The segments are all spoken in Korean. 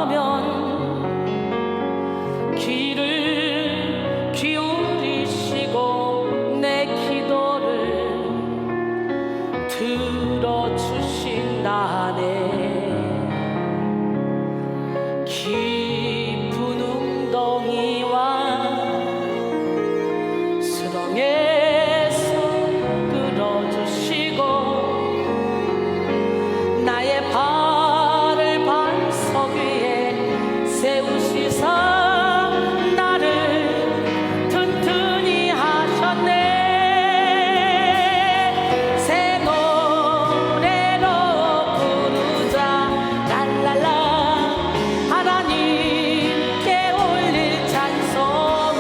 하면 귀를 기울이시고 내 기도를 들어주신다네. 깊은 웅덩이와 수렁에서 끌어주시고 나의 발을 반석 위에 세우시사 나를 튼튼히 하셨네. 새 노래로 부르자 랄랄라. 하나님께 올릴 찬송을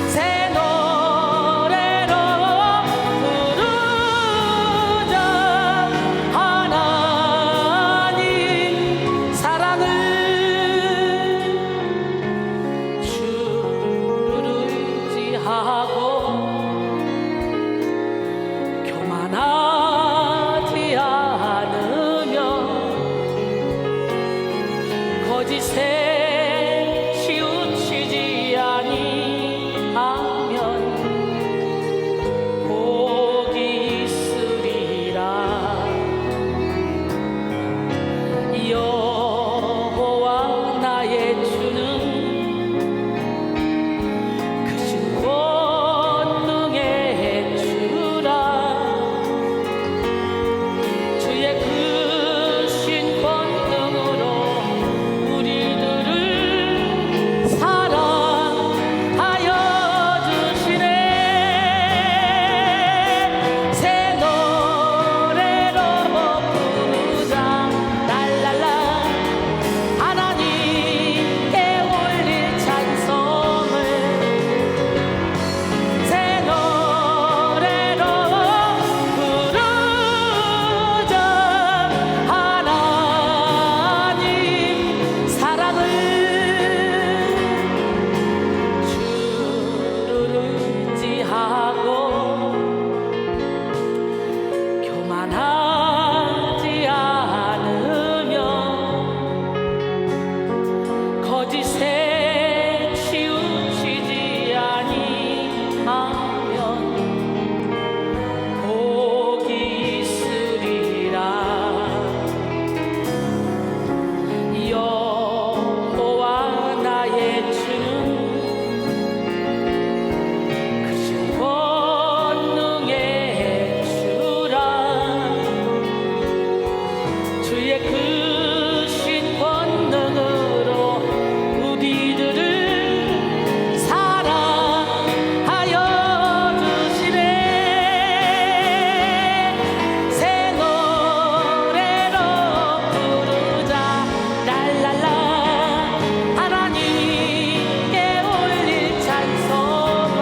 새 노래로 부르자. 하나님 사랑을 주를 의지하고 교만하지 않으며 거짓에 치우치지 아니하면 복이 있으리라. 여호와 나의 주는 크신 권능의 주라. 주의 크신 권능으로 우리들을 사랑하여 주시네. 새 노래로 부르자 랄랄라. 하나님께 올릴 찬송을 새 노래로 부르자. 하나님 사랑을 주를 의지하고 교만하지 않으며 거짓에 치우치지 아니하면 복이 있으리라. 여호와 나의 주는 크신 권능의 주라. 주의 크신 권능으로 우리들을 사랑하여 주시네. 새 노래로 부르자 랄랄라. 하나님께 올릴 찬송을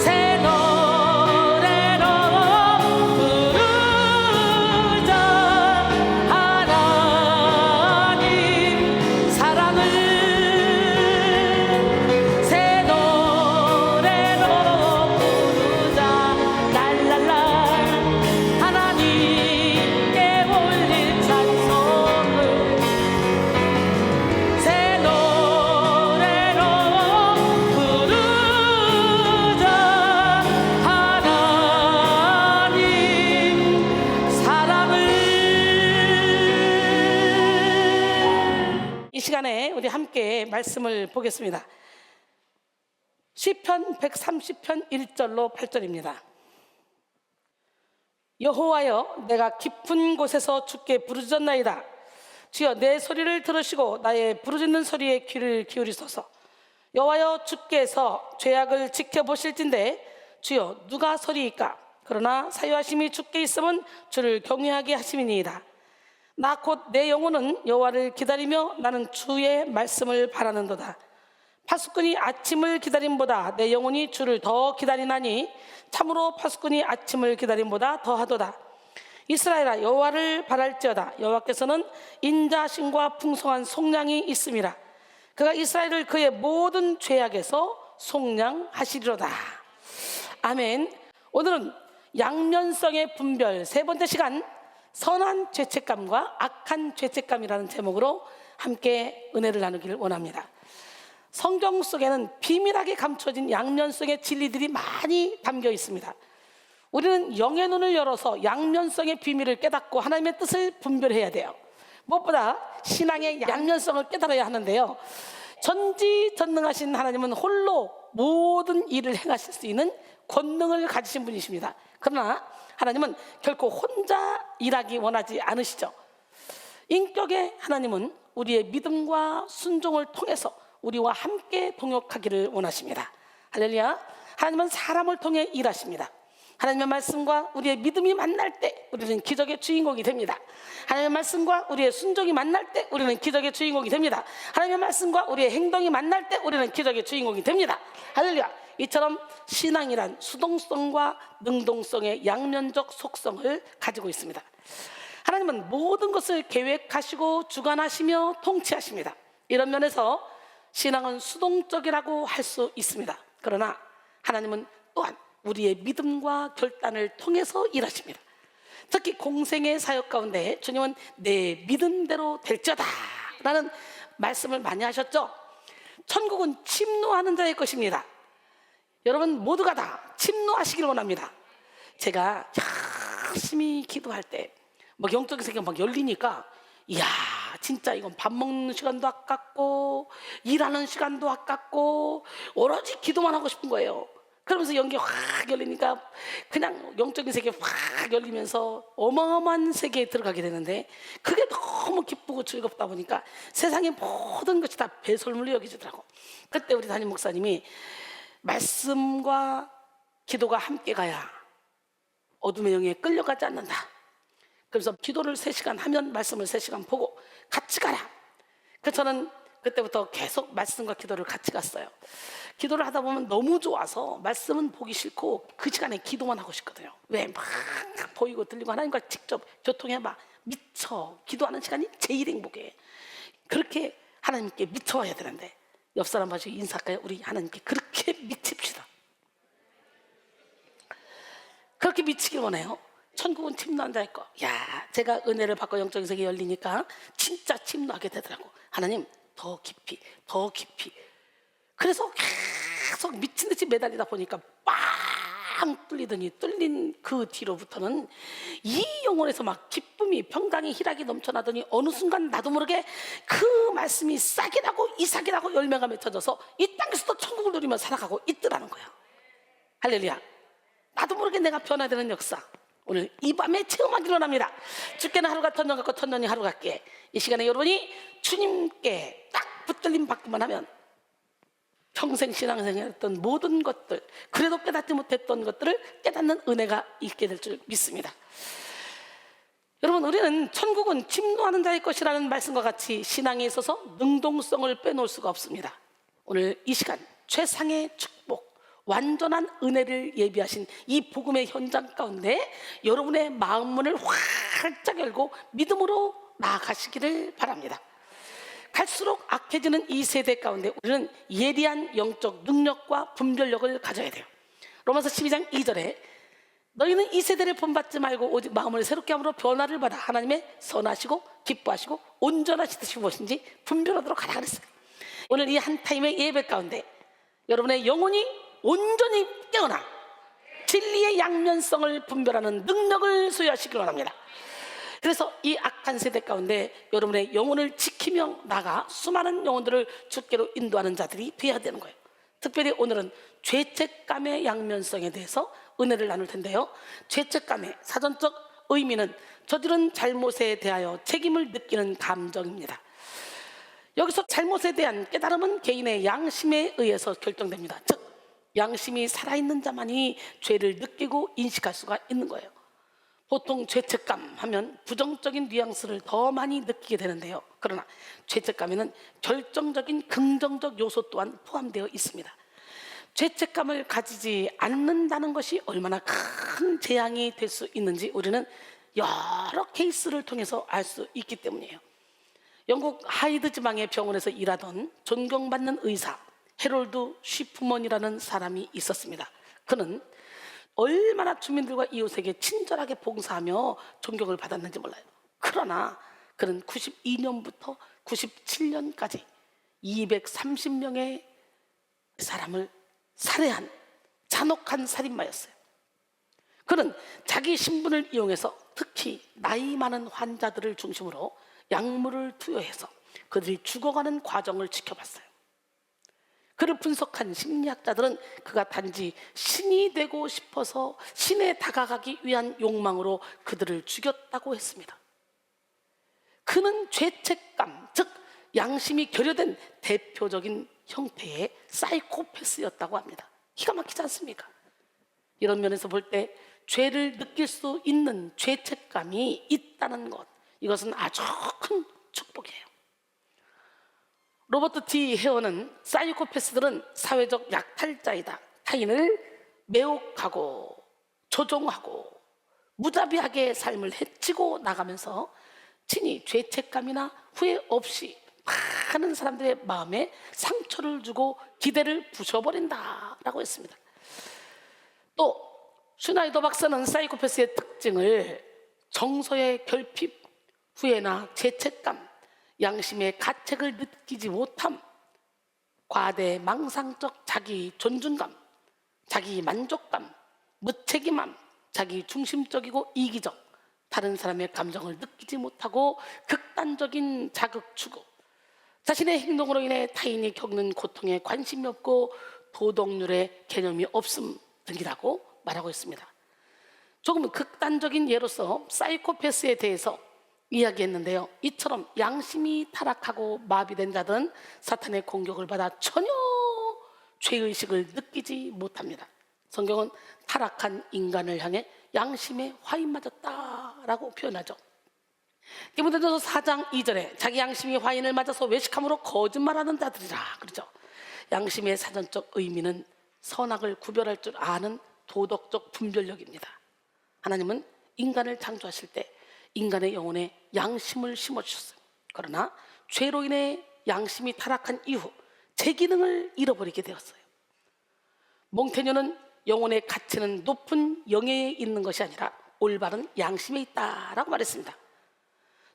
새 노래로 부르자. 하나님 사랑을 새 노래로 부르자 랄랄라. 하나님께 올릴 찬송을 새 노래로 부르자. 하나님 사랑을. 이 시간에 우리 함께 말씀을 보겠습니다. 시편 130편 1절로 8절입니다. 여호와여, 내가 깊은 곳에서 주께 부르짖었나이다. 주여, 내 소리를 들으시고 나의 부르짖는 소리에 귀를 기울이소서. 여호와여, 주께서 죄악을 지켜보실진데 주여, 누가 서리이까? 그러나 사유하심이 주께 있음은 주를 경외하게 하심이니이다. 나 곧 내 영혼은 여호와를 기다리며 나는 주의 말씀을 바라는도다. 파수꾼이 아침을 기다림보다 내 영혼이 주를 더 기다리나니 참으로 파수꾼이 아침을 기다림보다 더하도다. 이스라엘아, 여호와를 바랄지어다. 여호와께서는 인자심과 풍성한 속량이 있음이라. 그가 이스라엘을 그의 모든 죄악에서 속량하시리로다. 아멘. 오늘은 양면성의 분별 세 번째 시간, 선한 죄책감과 악한 죄책감이라는 제목으로 함께 은혜를 나누기를 원합니다. 성경 속에는 비밀하게 감춰진 양면성의 진리들이 많이 담겨 있습니다. 우리는 영의 눈을 열어서 양면성의 비밀을 깨닫고 하나님의 뜻을 분별해야 돼요. 무엇보다 신앙의 양면성을 깨달아야 하는데요, 전지전능하신 하나님은 홀로 모든 일을 행하실 수 있는 권능을 가지신 분이십니다. 그러나 하나님은 결코 혼자 일하기 원하지 않으시죠. 인격의 하나님은 우리의 믿음과 순종을 통해서 우리와 함께 동역하기를 원하십니다. 할렐루야. 하나님은 사람을 통해 일하십니다. 하나님의 말씀과 우리의 믿음이 만날 때 우리는 기적의 주인공이 됩니다. 하나님의 말씀과 우리의 순종이 만날 때 우리는 기적의 주인공이 됩니다. 하나님의 말씀과 우리의 행동이 만날 때 우리는 기적의 주인공이 됩니다. 할렐루야. 이처럼 신앙이란 수동성과 능동성의 양면적 속성을 가지고 있습니다. 하나님은 모든 것을 계획하시고 주관하시며 통치하십니다. 이런 면에서 신앙은 수동적이라고 할 수 있습니다. 그러나 하나님은 또한 우리의 믿음과 결단을 통해서 일하십니다. 특히 공생의 사역 가운데 주님은 내 믿음대로 될지어다 라는 말씀을 많이 하셨죠. 천국은 침노하는 자의 것입니다. 여러분 모두가 다 침노하시길 원합니다. 제가 열심히 기도할 때 막 영적인 세계가 막 열리니까, 이야 진짜 이건 밥 먹는 시간도 아깝고 일하는 시간도 아깝고 오로지 기도만 하고 싶은 거예요. 그러면서 연기 확 열리니까 그냥 영적인 세계 확 열리면서 어마어마한 세계에 들어가게 되는데, 그게 너무 기쁘고 즐겁다 보니까 세상의 모든 것이 다 배설물로 여겨지더라고. 그때 우리 담임 목사님이 말씀과 기도가 함께 가야 어둠의 영에 끌려가지 않는다. 그래서 기도를 3시간 하면 말씀을 3시간 보고 같이 가라. 그래서 저는 그때부터 계속 말씀과 기도를 같이 갔어요. 기도를 하다 보면 너무 좋아서 말씀은 보기 싫고 그 시간에 기도만 하고 싶거든요. 왜? 막 보이고 들리고 하나님과 직접 교통해봐. 미쳐. 기도하는 시간이 제일 행복해. 그렇게 하나님께 미쳐와야 되는데, 옆 사람 봐서 인사할까요? 우리 하나님께 그렇게 미칩시다. 그렇게 미치길 원해요. 천국은 침노한 자일 거. 야, 제가 은혜를 받고 영적인 세계 열리니까 진짜 침노하게 되더라고. 하나님 더 깊이 더 깊이. 그래서 계속 미친 듯이 매달리다 보니까 빵 뚫리더니, 뚫린 그 뒤로부터는 이 영혼에서 막 기쁨이, 평강이, 희락이 넘쳐나더니 어느 순간 나도 모르게 그 말씀이 싹이 나고 이삭이 나고 열매가 맺혀져서 이 땅에서도 천국을 누리며 살아가고 있더라는 거야. 할렐루야. 나도 모르게 내가 변화되는 역사 오늘 이 밤에 체험하기로 합니다. 주께는 하루가 천년 같고 천년이 하루 같기에 이 시간에 여러분이 주님께 딱 붙들림 받기만 하면 평생 신앙생활 했던 모든 것들, 그래도 깨닫지 못했던 것들을 깨닫는 은혜가 있게 될 줄 믿습니다. 여러분, 우리는 천국은 침노하는 자의 것이라는 말씀과 같이 신앙에 있어서 능동성을 빼놓을 수가 없습니다. 오늘 이 시간 최상의 축복, 완전한 은혜를 예비하신 이 복음의 현장 가운데 여러분의 마음 문을 활짝 열고 믿음으로 나아가시기를 바랍니다. 갈수록 악해지는 이 세대 가운데 우리는 예리한 영적 능력과 분별력을 가져야 돼요. 로마서 12장 2절에 너희는 이 세대를 본받지 말고 오직 마음을 새롭게 함으로 변화를 받아 하나님의 선하시고 기뻐하시고 온전하신 뜻이 무엇인지 분별하도록 하라 그랬어요. 오늘 이 한 타임의 예배 가운데 여러분의 영혼이 온전히 깨어나 진리의 양면성을 분별하는 능력을 소유하시기 원합니다. 그래서 이 악한 세대 가운데 여러분의 영혼을 지키며 나가 수많은 영혼들을 주께로 인도하는 자들이 되어야 되는 거예요. 특별히 오늘은 죄책감의 양면성에 대해서 은혜를 나눌 텐데요, 죄책감의 사전적 의미는 저지른 잘못에 대하여 책임을 느끼는 감정입니다. 여기서 잘못에 대한 깨달음은 개인의 양심에 의해서 결정됩니다. 즉 양심이 살아있는 자만이 죄를 느끼고 인식할 수가 있는 거예요. 보통 죄책감 하면 부정적인 뉘앙스를 더 많이 느끼게 되는데요, 그러나 죄책감에는 결정적인 긍정적 요소 또한 포함되어 있습니다. 죄책감을 가지지 않는다는 것이 얼마나 큰 재앙이 될 수 있는지 우리는 여러 케이스를 통해서 알 수 있기 때문이에요. 영국 하이드 지방의 병원에서 일하던 존경받는 의사 헤롤드 쉬프먼이라는 사람이 있었습니다. 그는 얼마나 주민들과 이웃에게 친절하게 봉사하며 존경을 받았는지 몰라요. 그러나 그는 92년부터 97년까지 230명의 사람을 살해한 잔혹한 살인마였어요. 그는 자기 신분을 이용해서 특히 나이 많은 환자들을 중심으로 약물을 투여해서 그들이 죽어가는 과정을 지켜봤어요. 그를 분석한 심리학자들은 그가 단지 신이 되고 싶어서 신에 다가가기 위한 욕망으로 그들을 죽였다고 했습니다. 그는 죄책감, 즉 양심이 결여된 대표적인 형태의 사이코패스였다고 합니다. 기가 막히지 않습니까? 이런 면에서 볼 때 죄를 느낄 수 있는 죄책감이 있다는 것, 이것은 아주 큰 축복이에요. 로버트 T. 헤어는 사이코패스들은 사회적 약탈자이다, 타인을 매혹하고 조종하고 무자비하게 삶을 해치고 나가면서 친히 죄책감이나 후회 없이 많은 사람들의 마음에 상처를 주고 기대를 부셔버린다라고 했습니다. 또 슈나이더 박사는 사이코패스의 특징을 정서의 결핍, 후회나 죄책감, 양심의 가책을 느끼지 못함, 과대 망상적 자기 존중감, 자기 만족감, 무책임함, 자기 중심적이고 이기적, 다른 사람의 감정을 느끼지 못하고 극단적인 자극 추구, 자신의 행동으로 인해 타인이 겪는 고통에 관심이 없고 도덕률의 개념이 없음 등이라고 말하고 있습니다. 조금 극단적인 예로서 사이코패스에 대해서 이야기했는데요, 이처럼 양심이 타락하고 마비된 자들은 사탄의 공격을 받아 전혀 죄의식을 느끼지 못합니다. 성경은 타락한 인간을 향해 양심에 화인 맞았다라고 표현하죠. 디모데전서 4장 2절에 자기 양심이 화인을 맞아서 외식함으로 거짓말하는 자들이라 그러죠. 양심의 사전적 의미는 선악을 구별할 줄 아는 도덕적 분별력입니다. 하나님은 인간을 창조하실 때 인간의 영혼에 양심을 심어주셨어요. 그러나 죄로 인해 양심이 타락한 이후 제 기능을 잃어버리게 되었어요. 몽테뉴는 영혼의 가치는 높은 영예에 있는 것이 아니라 올바른 양심에 있다라고 말했습니다.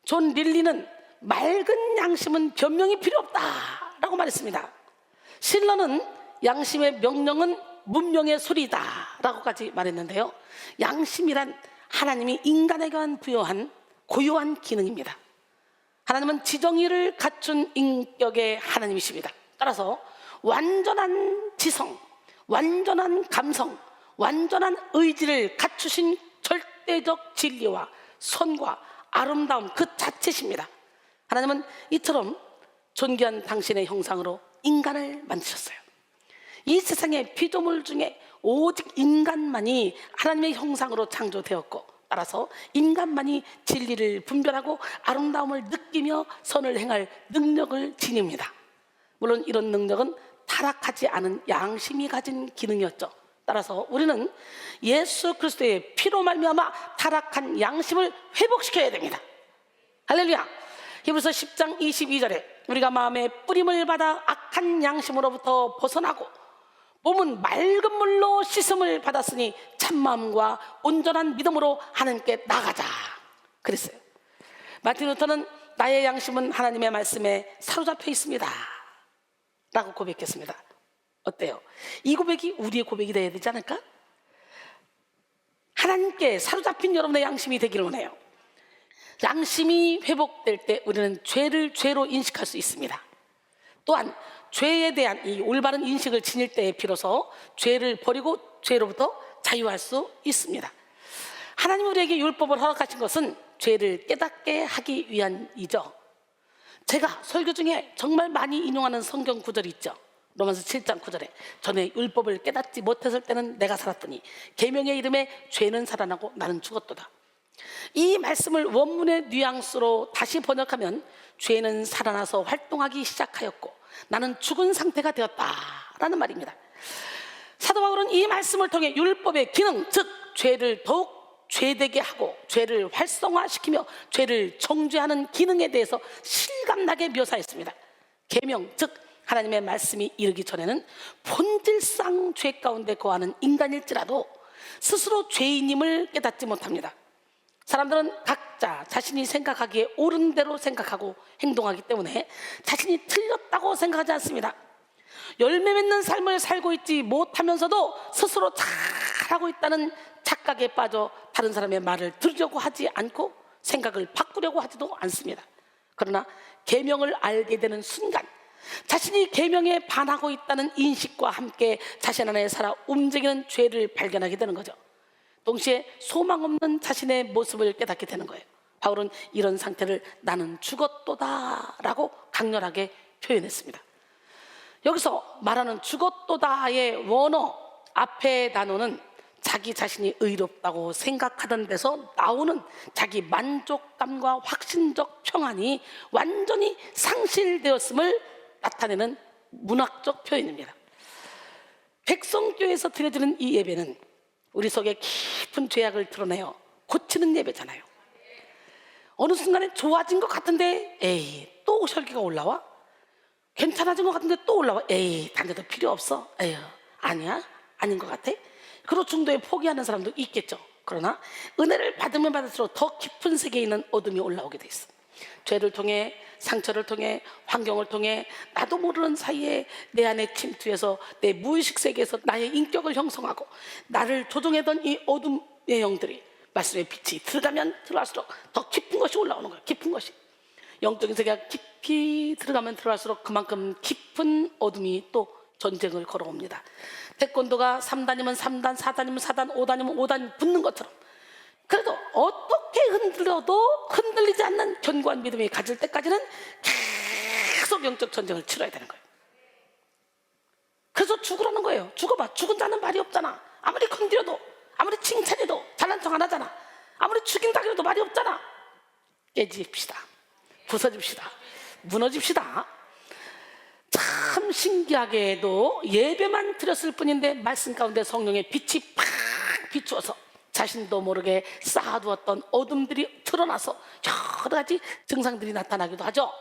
존 릴리는 맑은 양심은 변명이 필요 없다라고 말했습니다. 실러는 양심의 명령은 문명의 소리다라고까지 말했는데요, 양심이란 하나님이 인간에게만 부여한 고유한 기능입니다. 하나님은 지정의를 갖춘 인격의 하나님이십니다. 따라서 완전한 지성, 완전한 감성, 완전한 의지를 갖추신 절대적 진리와 선과 아름다움 그 자체십니다. 하나님은 이처럼 존귀한 당신의 형상으로 인간을 만드셨어요. 이 세상의 피조물 중에 오직 인간만이 하나님의 형상으로 창조되었고, 따라서 인간만이 진리를 분별하고 아름다움을 느끼며 선을 행할 능력을 지닙니다. 물론 이런 능력은 타락하지 않은 양심이 가진 기능이었죠. 따라서 우리는 예수 그리스도의 피로 말미암아 타락한 양심을 회복시켜야 됩니다. 할렐루야. 히브리서 10장 22절에 우리가 마음의 뿌림을 받아 악한 양심으로부터 벗어나고 몸은 맑은 물로 씻음을 받았으니 참마음과 온전한 믿음으로 하나님께 나가자 그랬어요. 마틴 루터는 나의 양심은 하나님의 말씀에 사로잡혀 있습니다 라고 고백했습니다. 어때요? 이 고백이 우리의 고백이 되어야 되지 않을까? 하나님께 사로잡힌 여러분의 양심이 되기를 원해요. 양심이 회복될 때 우리는 죄를 죄로 인식할 수 있습니다. 또한 죄에 대한 이 올바른 인식을 지닐 때에 비로소 죄를 버리고 죄로부터 자유할 수 있습니다. 하나님 우리에게 율법을 허락하신 것은 죄를 깨닫게 하기 위함이죠. 제가 설교 중에 정말 많이 인용하는 성경 구절이 있죠. 로마서 7장 9절에 전에 율법을 깨닫지 못했을 때는 내가 살았더니 계명의 이름에 죄는 살아나고 나는 죽었도다. 이 말씀을 원문의 뉘앙스로 다시 번역하면 죄는 살아나서 활동하기 시작하였고 나는 죽은 상태가 되었다라는 말입니다. 사도 바울은 이 말씀을 통해 율법의 기능, 즉 죄를 더욱 죄되게 하고 죄를 활성화시키며 죄를 정죄하는 기능에 대해서 실감나게 묘사했습니다. 계명, 즉 하나님의 말씀이 이르기 전에는 본질상 죄 가운데 거하는 인간일지라도 스스로 죄인임을 깨닫지 못합니다. 사람들은 각자 자신이 생각하기에 옳은 대로 생각하고 행동하기 때문에 자신이 틀렸다고 생각하지 않습니다. 열매 맺는 삶을 살고 있지 못하면서도 스스로 잘하고 있다는 착각에 빠져 다른 사람의 말을 들으려고 하지 않고 생각을 바꾸려고 하지도 않습니다. 그러나 계명을 알게 되는 순간 자신이 계명에 반하고 있다는 인식과 함께 자신 안에 살아 움직이는 죄를 발견하게 되는 거죠. 동시에 소망 없는 자신의 모습을 깨닫게 되는 거예요. 바울은 이런 상태를 나는 죽었도다 라고 강렬하게 표현했습니다. 여기서 말하는 죽었도다의 원어 앞의 단어는 자기 자신이 의롭다고 생각하던 데서 나오는 자기 만족감과 확신적 평안이 완전히 상실되었음을 나타내는 문학적 표현입니다. 백성교회에서 드려지는 이 예배는 우리 속에 깊은 죄악을 드러내어 고치는 예배잖아요. 어느 순간에 좋아진 것 같은데 에이 또 혈기가 올라와? 괜찮아진 것 같은데 또 올라와? 에이 단데도 필요 없어? 에휴 아니야? 아닌 것 같아? 그로 중도에 포기하는 사람도 있겠죠. 그러나 은혜를 받으면 받을수록 더 깊은 세계에 있는 어둠이 올라오게 돼 있어. 죄를 통해, 상처를 통해, 환경을 통해 나도 모르는 사이에 내 안에 침투해서 내 무의식 세계에서 나의 인격을 형성하고 나를 조종하던 이 어둠의 영들이 말씀의 빛이 들어가면 들어갈수록 더 깊은 것이 올라오는 거예요. 깊은 것이. 영적인 세계가 깊이 들어가면 들어갈수록 그만큼 깊은 어둠이 또 전쟁을 걸어옵니다. 태권도가 3단이면 3단, 4단이면 4단, 5단이면 5단 붙는 것처럼 그래도 어떻게 흔들려도 흔들리지 않는 견고한 믿음이 가질 때까지는 계속 영적 전쟁을 치러야 되는 거예요. 그래서 죽으라는 거예요. 죽어봐. 죽은 자는 말이 없잖아. 아무리 건드려도, 아무리 칭찬해도 잘난 척 안 하잖아. 아무리 죽인다 그래도 말이 없잖아. 깨집시다. 부서집시다. 무너집시다. 참 신기하게도 예배만 드렸을 뿐인데 말씀 가운데 성령의 빛이 팍 비추어서 자신도 모르게 쌓아두었던 어둠들이 드러나서 여러 가지 증상들이 나타나기도 하죠.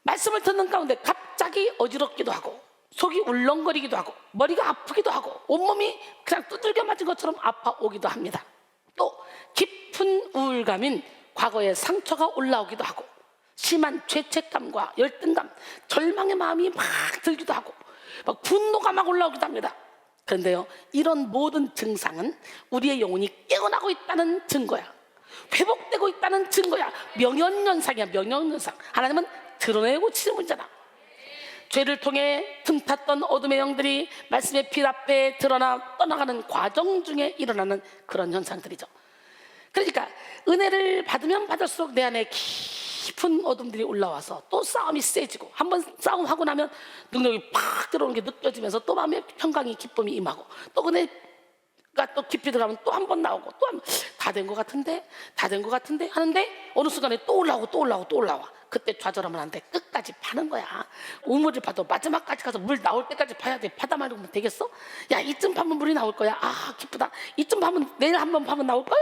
말씀을 듣는 가운데 갑자기 어지럽기도 하고 속이 울렁거리기도 하고 머리가 아프기도 하고 온몸이 그냥 두들겨 맞은 것처럼 아파오기도 합니다. 또 깊은 우울감인 과거의 상처가 올라오기도 하고 심한 죄책감과 열등감, 절망의 마음이 막 들기도 하고 막 분노가 막 올라오기도 합니다. 그런데요, 이런 모든 증상은 우리의 영혼이 깨어나고 있다는 증거야. 회복되고 있다는 증거야. 명현현상이야. 명현현상. 하나님은 드러내고 치는 문제다. 죄를 통해 틈탔던 어둠의 영들이 말씀의 빛 앞에 드러나 떠나가는 과정 중에 일어나는 그런 현상들이죠. 그러니까 은혜를 받으면 받을수록 내 안에 깊은 어둠들이 올라와서 또 싸움이 세지고 한번 싸움하고 나면 능력이 팍 들어오는 게 느껴지면서 또 마음에 평강이 기쁨이 임하고 또 은혜가 또 깊이 들어가면 또 한 번 나오고 또 다 된 것 같은데 다 된 것 같은데 하는데 어느 순간에 또 올라오고 또 올라오고 또 올라와. 그때 좌절하면 안 돼. 끝까지 파는 거야. 우물을 파도 마지막까지 가서 물 나올 때까지 파야 돼. 파다 말고 되겠어? 야 이쯤 파면 물이 나올 거야. 아 기쁘다. 이쯤 파면 내일 한번 파면 나올걸?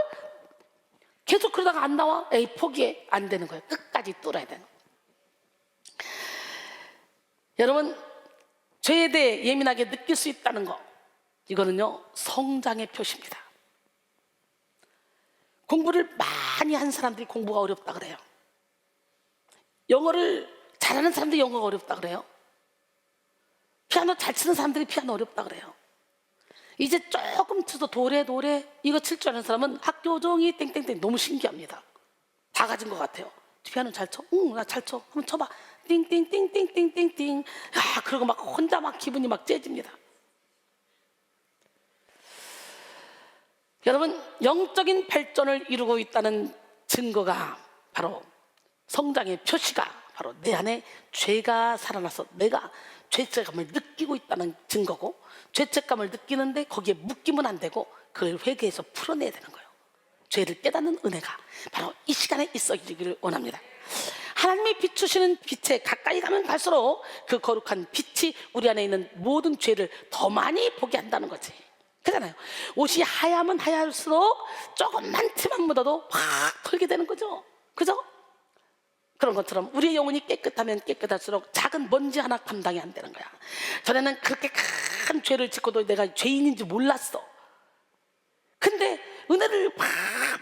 계속 그러다가 안 나와? 에이 포기해. 안 되는 거예요. 끝까지 뚫어야 되는 거예요. 여러분 죄에 대해 예민하게 느낄 수 있다는 거 이거는요 성장의 표시입니다. 공부를 많이 한 사람들이 공부가 어렵다 그래요. 영어를 잘하는 사람들이 영어가 어렵다 그래요. 피아노 잘 치는 사람들이 피아노 어렵다 그래요. 이제 조금 쳐서 도래 이거 칠 줄 아는 사람은 학교 종이 땡땡땡 너무 신기합니다. 다 가진 것 같아요. 피아노 잘 쳐? 응, 나 잘 쳐. 한번 쳐봐. 띵띵띵띵띵띵띵. 야, 그러고 막 혼자 막 기분이 막 째집니다. 여러분, 영적인 발전을 이루고 있다는 증거가 바로 성장의 표시가 바로 내 안에 죄가 살아나서 내가 죄책감을 느끼고 있다는 증거고 죄책감을 느끼는데 거기에 묶이면 안 되고 그걸 회개해서 풀어내야 되는 거예요. 죄를 깨닫는 은혜가 바로 이 시간에 있어지기를 원합니다. 하나님이 비추시는 빛에 가까이 가면 갈수록 그 거룩한 빛이 우리 안에 있는 모든 죄를 더 많이 보게 한다는 거지. 그잖아요. 옷이 하얗면 하얄수록 조금만 티만 묻어도 확 털게 되는 거죠. 그죠? 그런 것처럼 우리의 영혼이 깨끗하면 깨끗할수록 작은 먼지 하나 감당이 안 되는 거야. 전에는 그렇게 큰 죄를 짓고도 내가 죄인인지 몰랐어. 근데 은혜를 막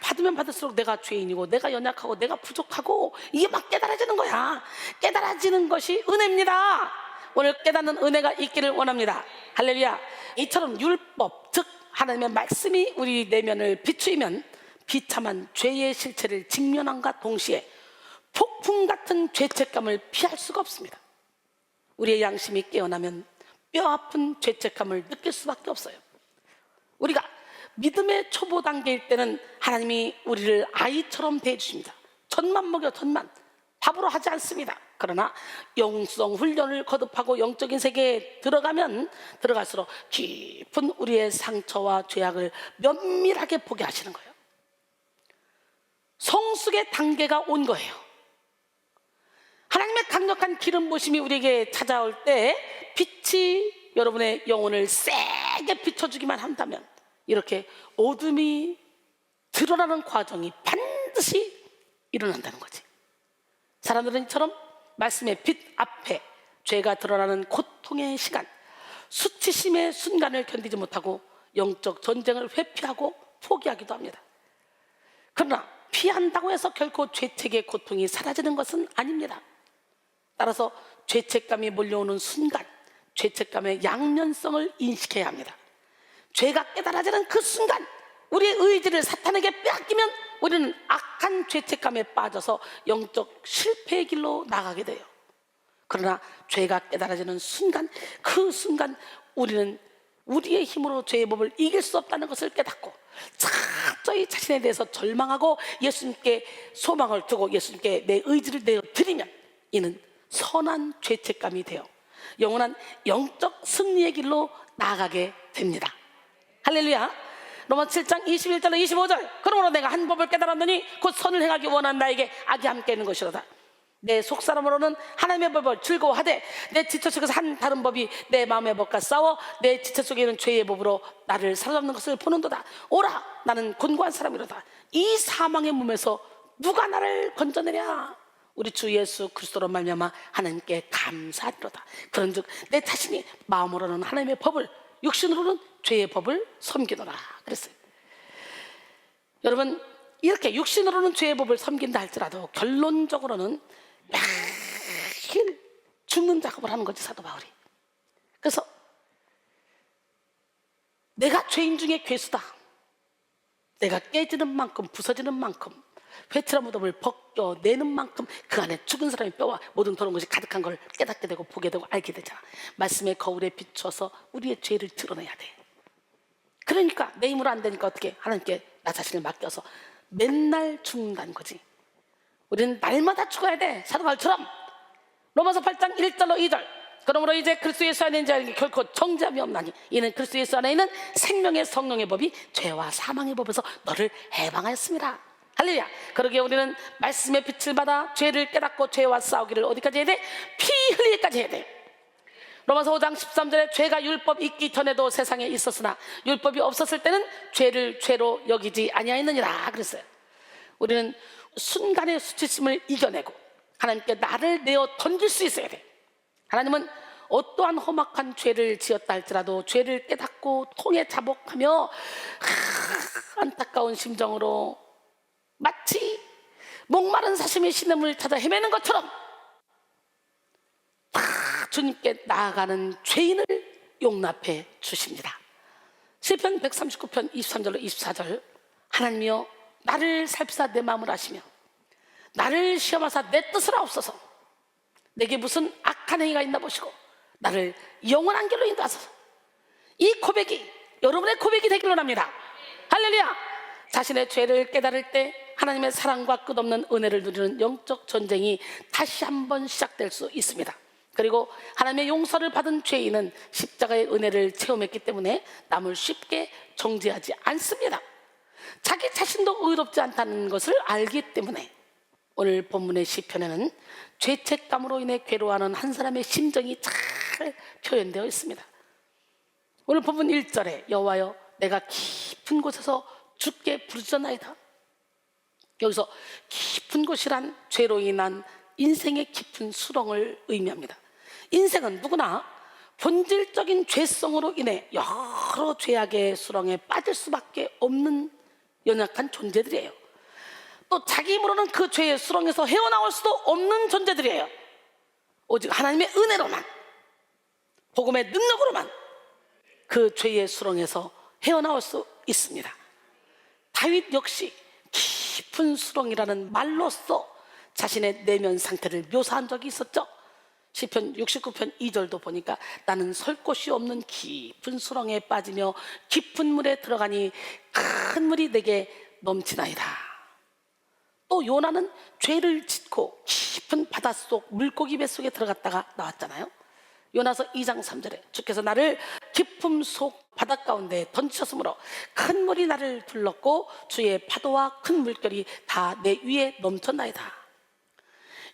받으면 받을수록 내가 죄인이고 내가 연약하고 내가 부족하고 이게 막 깨달아지는 거야. 깨달아지는 것이 은혜입니다. 오늘 깨닫는 은혜가 있기를 원합니다. 할렐루야. 이처럼 율법, 즉 하나님의 말씀이 우리 내면을 비추이면 비참한 죄의 실체를 직면함과 동시에 폭풍 같은 죄책감을 피할 수가 없습니다. 우리의 양심이 깨어나면 뼈아픈 죄책감을 느낄 수밖에 없어요. 우리가 믿음의 초보 단계일 때는 하나님이 우리를 아이처럼 대해주십니다. 젖만 먹여, 젖만. 밥으로 하지 않습니다. 그러나 영성 훈련을 거듭하고 영적인 세계에 들어가면 들어갈수록 깊은 우리의 상처와 죄악을 면밀하게 보게 하시는 거예요. 성숙의 단계가 온 거예요. 하나님의 강력한 기름 부으심이 우리에게 찾아올 때 빛이 여러분의 영혼을 세게 비춰주기만 한다면 이렇게 어둠이 드러나는 과정이 반드시 일어난다는 거지. 사람들은 이처럼 말씀의 빛 앞에 죄가 드러나는 고통의 시간, 수치심의 순간을 견디지 못하고 영적 전쟁을 회피하고 포기하기도 합니다. 그러나 피한다고 해서 결코 죄책의 고통이 사라지는 것은 아닙니다. 따라서 죄책감이 몰려오는 순간 죄책감의 양면성을 인식해야 합니다. 죄가 깨달아지는 그 순간 우리의 의지를 사탄에게 빼앗기면 우리는 악한 죄책감에 빠져서 영적 실패의 길로 나가게 돼요. 그러나 죄가 깨달아지는 순간, 그 순간 우리는 우리의 힘으로 죄의 법을 이길 수 없다는 것을 깨닫고 철저히 자신에 대해서 절망하고 예수님께 소망을 두고 예수님께 내 의지를 내어 드리면 이는 선한 죄책감이 되어 영원한 영적 승리의 길로 나아가게 됩니다. 할렐루야. 로마서 7장 21절로 25절. 그러므로 내가 한 법을 깨달았느니 곧 선을 행하기 원하는 나에게 악이 함께 있는 것이로다. 내 속사람으로는 하나님의 법을 즐거워하되 내 지체 속에서 한 다른 법이 내 마음의 법과 싸워 내 지체 속에 있는 죄의 법으로 나를 사로잡는 것을 보는도다. 오라, 나는 곤고한 사람이로다. 이 사망의 몸에서 누가 나를 건져내랴. 우리 주 예수 그리스도로 말미암아 하나님께 감사하리로다. 그런즉 내 자신이 마음으로는 하나님의 법을, 육신으로는 죄의 법을 섬기노라 그랬어요. 여러분, 이렇게 육신으로는 죄의 법을 섬긴다 할지라도 결론적으로는 매일 죽는 작업을 하는 거지, 사도 바울이. 그래서 내가 죄인 중에 괴수다. 내가 깨지는 만큼, 부서지는 만큼, 회칠한 무덤을 벗겨내는 만큼 그 안에 죽은 사람의 뼈와 모든 더러운 것이 가득한 걸 깨닫게 되고 보게 되고 알게 되잖아. 말씀의 거울에 비춰서 우리의 죄를 드러내야 돼. 그러니까 내 힘으로 안 되니까 어떻게? 하나님께 나 자신을 맡겨서 맨날 죽는다는 거지. 우리는 날마다 죽어야 돼. 사도 바울처럼. 로마서 8장 1절로 2절. 그러므로 이제 그리스도 예수 안에 있는 자에게 결코 정죄함이 없나니 이는 그리스도 예수 안에 있는 생명의 성령의 법이 죄와 사망의 법에서 너를 해방하였습니다. 할렐루야. 그러기에 우리는 말씀의 빛을 받아 죄를 깨닫고 죄와 싸우기를 어디까지 해야 돼? 피 흘리기까지 해야 돼. 로마서 5장 13절에 죄가 율법 있기 전에도 세상에 있었으나 율법이 없었을 때는 죄를 죄로 여기지 아니하였느니라 그랬어요. 우리는 순간의 수치심을 이겨내고 하나님께 나를 내어 던질 수 있어야 돼. 하나님은 어떠한 험악한 죄를 지었다 할지라도 죄를 깨닫고 통에 자복하며 안타까운 심정으로 마치 목마른 사슴이 시냇물을 찾아 헤매는 것처럼 다 주님께 나아가는 죄인을 용납해 주십니다. 시편 139편 23절로 24절. 하나님이여 나를 살피사 내 마음을 아시며 나를 시험하사 내 뜻을 아옵소서. 내게 무슨 악한 행위가 있나 보시고 나를 영원한 길로 인도하소서. 이 고백이 여러분의 고백이 되기를 원합니다. 할렐루야. 자신의 죄를 깨달을 때 하나님의 사랑과 끝없는 은혜를 누리는 영적 전쟁이 다시 한번 시작될 수 있습니다. 그리고 하나님의 용서를 받은 죄인은 십자가의 은혜를 체험했기 때문에 남을 쉽게 정죄하지 않습니다. 자기 자신도 의롭지 않다는 것을 알기 때문에 오늘 본문의 시편에는 죄책감으로 인해 괴로워하는 한 사람의 심정이 잘 표현되어 있습니다. 오늘 본문 1절에 여호와여 내가 깊은 곳에서 주께 부르짖었나이다. 여기서 깊은 곳이란 죄로 인한 인생의 깊은 수렁을 의미합니다. 인생은 누구나 본질적인 죄성으로 인해 여러 죄악의 수렁에 빠질 수밖에 없는 연약한 존재들이에요. 또 자기 힘으로는 그 죄의 수렁에서 헤어나올 수도 없는 존재들이에요. 오직 하나님의 은혜로만, 복음의 능력으로만 그 죄의 수렁에서 헤어나올 수 있습니다. 다윗 역시 깊은 수렁이라는 말로써 자신의 내면 상태를 묘사한 적이 있었죠. 시편 69편 2절도 보니까 나는 설 곳이 없는 깊은 수렁에 빠지며 깊은 물에 들어가니 큰 물이 내게 넘치나이다. 또 요나는 죄를 짓고 깊은 바닷속 물고기 뱃속에 들어갔다가 나왔잖아요. 요나서 2장 3절에 주께서 나를 깊음 속 바닷가운데 던지셨으므로 큰 물이 나를 둘렀고 주의 파도와 큰 물결이 다 내 위에 넘쳤나이다.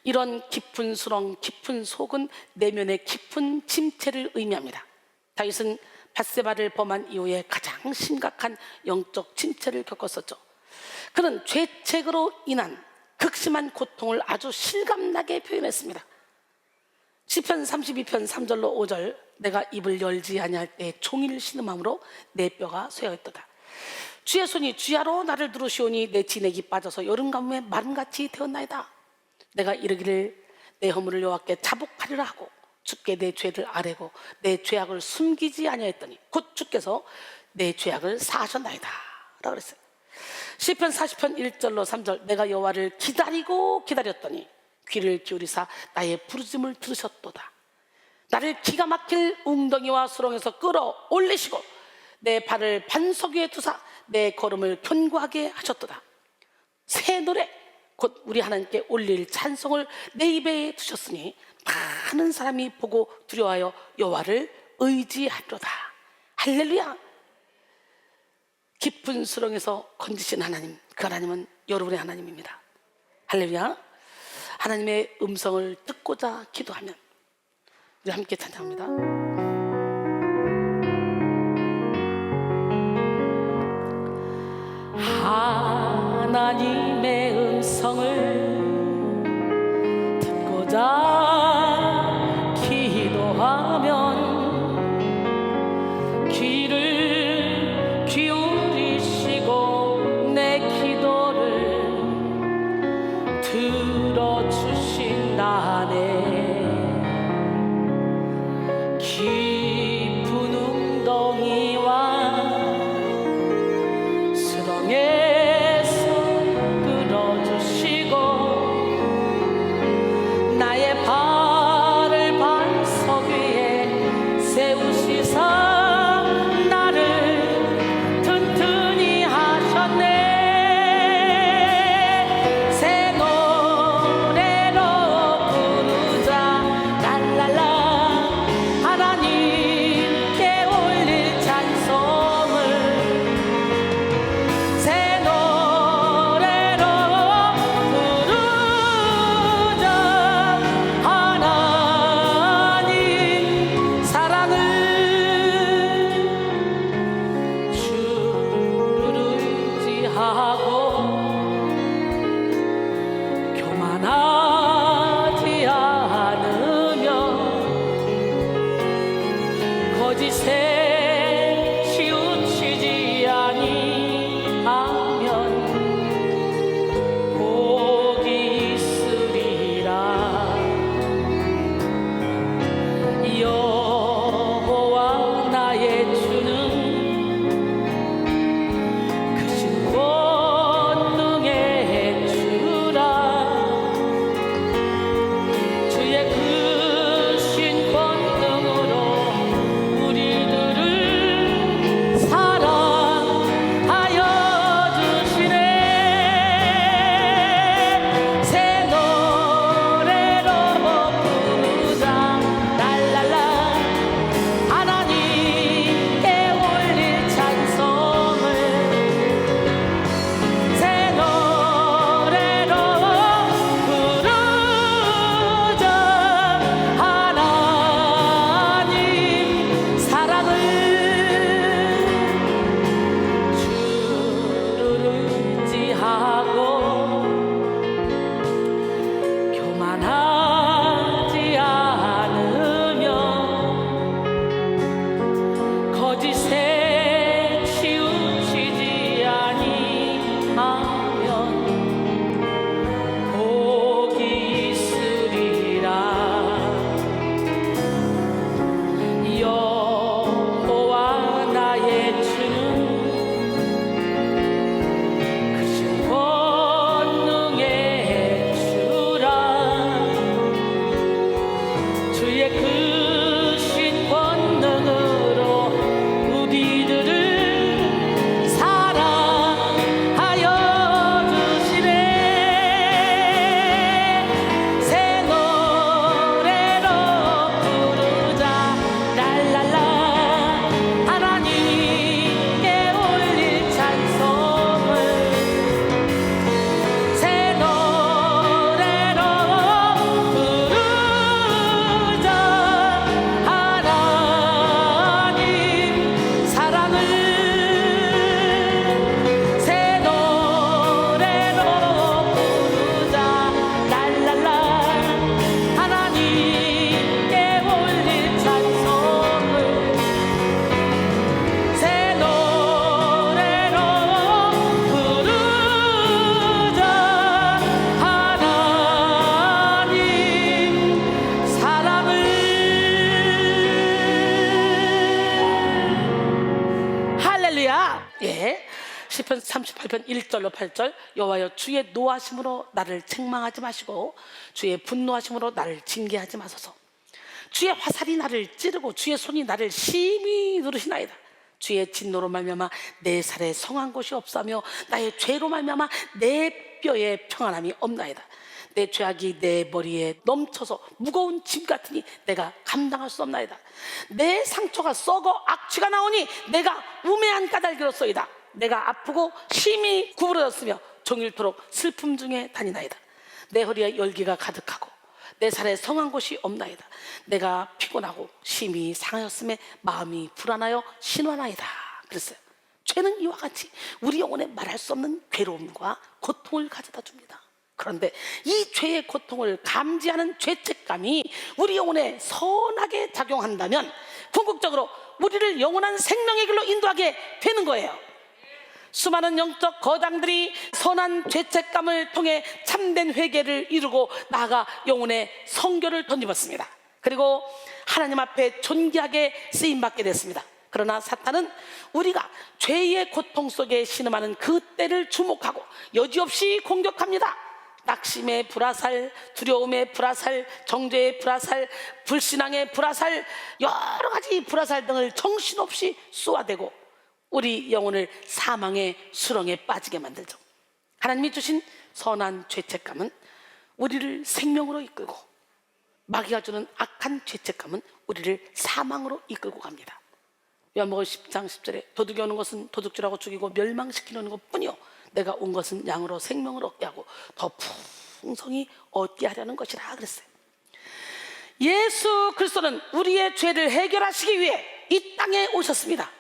이런 깊은 수렁, 깊은 속은 내면의 깊은 침체를 의미합니다. 다윗은 밧세바를 범한 이후에 가장 심각한 영적 침체를 겪었었죠. 그는 죄책으로 인한 극심한 고통을 아주 실감나게 표현했습니다. 시편 32편 3절로 5절 내가 입을 열지 아니할 때 종일 신음함으로 내 뼈가 쇠어있도다. 주의 손이 주야로 나를 두르시오니 내 진액이 빠져서 여름 가뭄에 마름같이 되었나이다. 내가 이르기를 내 허물을 여호와께 자복하리라 하고 주께 내 죄를 아뢰고 내 죄악을 숨기지 아니하였더니 곧 주께서 내 죄악을 사하셨나이다 라고 그랬어요. 시편 40편 1절로 3절 내가 여호와를 기다리고 기다렸더니 귀를 기울이사 나의 부르짖음을 들으셨도다. 나를 기가 막힐 웅덩이와 수렁에서 끌어올리시고 내 발을 반석 위에 두사 내 걸음을 견고하게 하셨도다. 새 노래 곧 우리 하나님께 올릴 찬송을 내 입에 두셨으니 많은 사람이 보고 두려워하여 여호와를 의지하리로다. 할렐루야. 깊은 수렁에서 건지신 하나님, 그 하나님은 여러분의 하나님입니다. 할렐루야. 하나님의 음성을 듣고자 기도하면 우리 함께 찬양합니다. 하나님의 음성을 듣고자 기도하면 귀를 기울이시고 내 기도를 들어주신다네. 깊은 웅덩이와 수렁에서 끌어주시고 나의 시편 38편 1절로 8절 여호와여 주의 노하심으로 나를 책망하지 마시고 주의 분노하심으로 나를 징계하지 마소서. 주의 화살이 나를 찌르고 주의 손이 나를 심히 누르시나이다. 주의 진노로 말미암아 내 살에 성한 곳이 없사며 나의 죄로 말미암아 내 뼈에 평안함이 없나이다. 내 죄악이 내 머리에 넘쳐서 무거운 짐 같으니 내가 감당할 수 없나이다. 내 상처가 썩어 악취가 나오니 내가 우매한 까닭이로소이다. 내가 아프고 심히 구부러졌으며 종일토록 슬픔 중에 다니나이다. 내 허리에 열기가 가득하고 내 살에 성한 곳이 없나이다. 내가 피곤하고 심히 상하였음에 마음이 불안하여 신원하이다. 그랬어요. 죄는 이와 같이 우리 영혼에 말할 수 없는 괴로움과 고통을 가져다 줍니다. 그런데 이 죄의 고통을 감지하는 죄책감이 우리 영혼에 선하게 작용한다면 궁극적으로 우리를 영원한 생명의 길로 인도하게 되는 거예요. 수많은 영적 거장들이 선한 죄책감을 통해 참된 회개를 이루고 나아가 영혼의 성교를 던져봤습니다. 그리고 하나님 앞에 존귀하게 쓰임받게 됐습니다. 그러나 사탄은 우리가 죄의 고통 속에 신음하는 그 때를 주목하고 여지없이 공격합니다. 낙심의 불화살, 두려움의 불화살, 정죄의 불화살, 불신앙의 불화살, 여러 가지 불화살 등을 정신없이 쏘아대고 우리 영혼을 사망의 수렁에 빠지게 만들죠. 하나님이 주신 선한 죄책감은 우리를 생명으로 이끌고 마귀가 주는 악한 죄책감은 우리를 사망으로 이끌고 갑니다. 요한복음 10장 10절에 도둑이 오는 것은 도둑질하고 죽이고 멸망시키는 것뿐이요 내가 온 것은 양으로 생명을 얻게 하고 더 풍성히 얻게 하려는 것이라 그랬어요. 예수 그리스도는 우리의 죄를 해결하시기 위해 이 땅에 오셨습니다.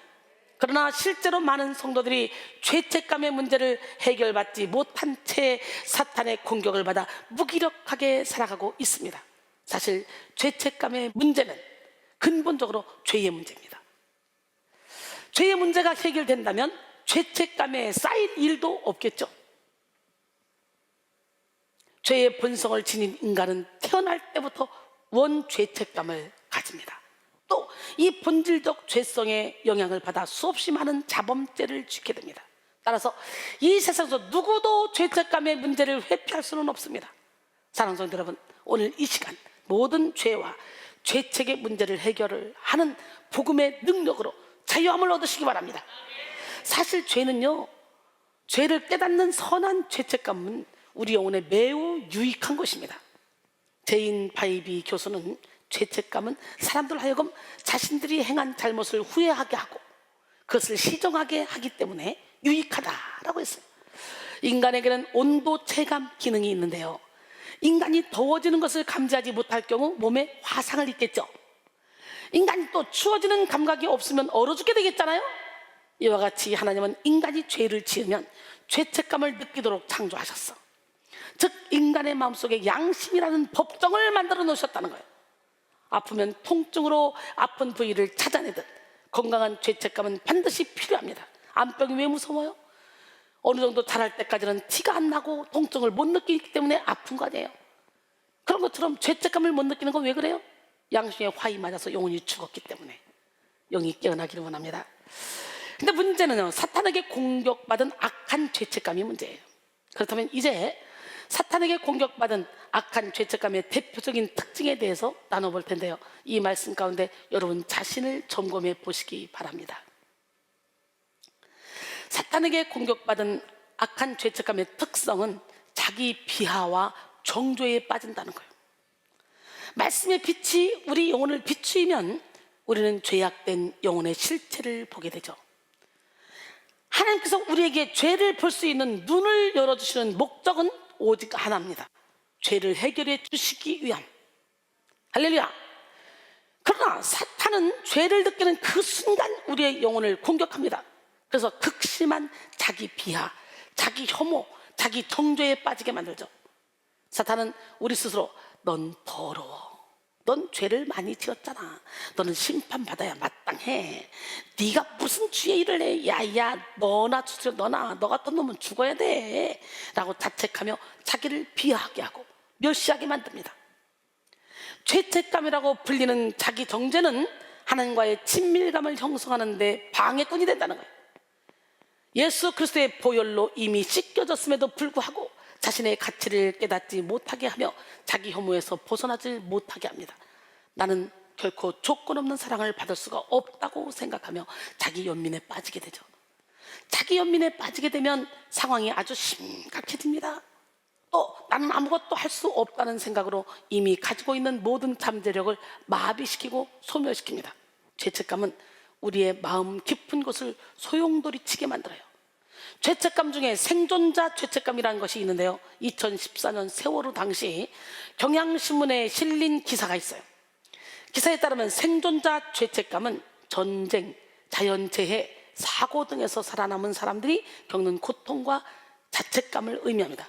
그러나 실제로 많은 성도들이 죄책감의 문제를 해결받지 못한 채 사탄의 공격을 받아 무기력하게 살아가고 있습니다. 사실 죄책감의 문제는 근본적으로 죄의 문제입니다. 죄의 문제가 해결된다면 죄책감에 쌓일 일도 없겠죠. 죄의 본성을 지닌 인간은 태어날 때부터 원죄책감을 가집니다. 또 이 본질적 죄성의 영향을 받아 수없이 많은 자범죄를 짓게 됩니다. 따라서 이 세상에서 누구도 죄책감의 문제를 회피할 수는 없습니다. 사랑하는 성도 여러분, 오늘 이 시간 모든 죄와 죄책의 문제를 해결을 하는 복음의 능력으로 자유함을 얻으시기 바랍니다. 사실 죄는요, 죄를 깨닫는 선한 죄책감은 우리 영혼에 매우 유익한 것입니다. 제인 바이비 교수는 죄책감은 사람들 하여금 자신들이 행한 잘못을 후회하게 하고 그것을 시정하게 하기 때문에 유익하다라고 했어요. 인간에게는 온도 체감 기능이 있는데요, 인간이 더워지는 것을 감지하지 못할 경우 몸에 화상을 입겠죠. 인간이 또 추워지는 감각이 없으면 얼어 죽게 되겠잖아요. 이와 같이 하나님은 인간이 죄를 지으면 죄책감을 느끼도록 창조하셨어. 즉 인간의 마음속에 양심이라는 법정을 만들어 놓으셨다는 거예요. 아프면 통증으로 아픈 부위를 찾아내듯 건강한 죄책감은 반드시 필요합니다. 암병이 왜 무서워요? 어느 정도 자랄 때까지는 티가 안 나고 통증을 못 느끼기 때문에 아픈 거 아니에요. 그런 것처럼 죄책감을 못 느끼는 건 왜 그래요? 양심의 화이 맞아서 영혼이 죽었기 때문에. 영이 깨어나기를 원합니다. 근데 문제는요, 사탄에게 공격받은 악한 죄책감이 문제예요. 그렇다면 이제 사탄에게 공격받은 악한 죄책감의 대표적인 특징에 대해서 나눠볼 텐데요, 이 말씀 가운데 여러분 자신을 점검해 보시기 바랍니다. 사탄에게 공격받은 악한 죄책감의 특성은 자기 비하와 정죄에 빠진다는 거예요. 말씀의 빛이 우리 영혼을 비추이면 우리는 죄악된 영혼의 실체를 보게 되죠. 하나님께서 우리에게 죄를 볼 수 있는 눈을 열어주시는 목적은 오직 하나입니다. 죄를 해결해 주시기 위함. 할렐루야. 그러나 사탄은 죄를 느끼는 그 순간 우리의 영혼을 공격합니다. 그래서 극심한 자기 비하, 자기 혐오, 자기 정죄에 빠지게 만들죠. 사탄은 우리 스스로 넌 더러워, 넌 죄를 많이 지었잖아, 너는 심판받아야 마땅해, 네가 무슨 죄의 일을 해, 야야 너나 주세요, 너 같은 놈은 죽어야 돼 라고 자책하며 자기를 비하하게 하고 멸시하게 만듭니다. 죄책감이라고 불리는 자기 정죄는 하나님과의 친밀감을 형성하는 데 방해꾼이 된다는 거예요. 예수 그리스도의 보혈로 이미 씻겨졌음에도 불구하고 자신의 가치를 깨닫지 못하게 하며 자기 혐오에서 벗어나지 못하게 합니다. 나는 결코 조건 없는 사랑을 받을 수가 없다고 생각하며 자기 연민에 빠지게 되죠. 자기 연민에 빠지게 되면 상황이 아주 심각해집니다. 또 나는 아무것도 할 수 없다는 생각으로 이미 가지고 있는 모든 잠재력을 마비시키고 소멸시킵니다. 죄책감은 우리의 마음 깊은 곳을 소용돌이치게 만들어요. 죄책감 중에 생존자 죄책감이라는 것이 있는데요, 2014년 세월호 당시 경향신문에 실린 기사가 있어요. 기사에 따르면 생존자 죄책감은 전쟁, 자연재해, 사고 등에서 살아남은 사람들이 겪는 고통과 자책감을 의미합니다.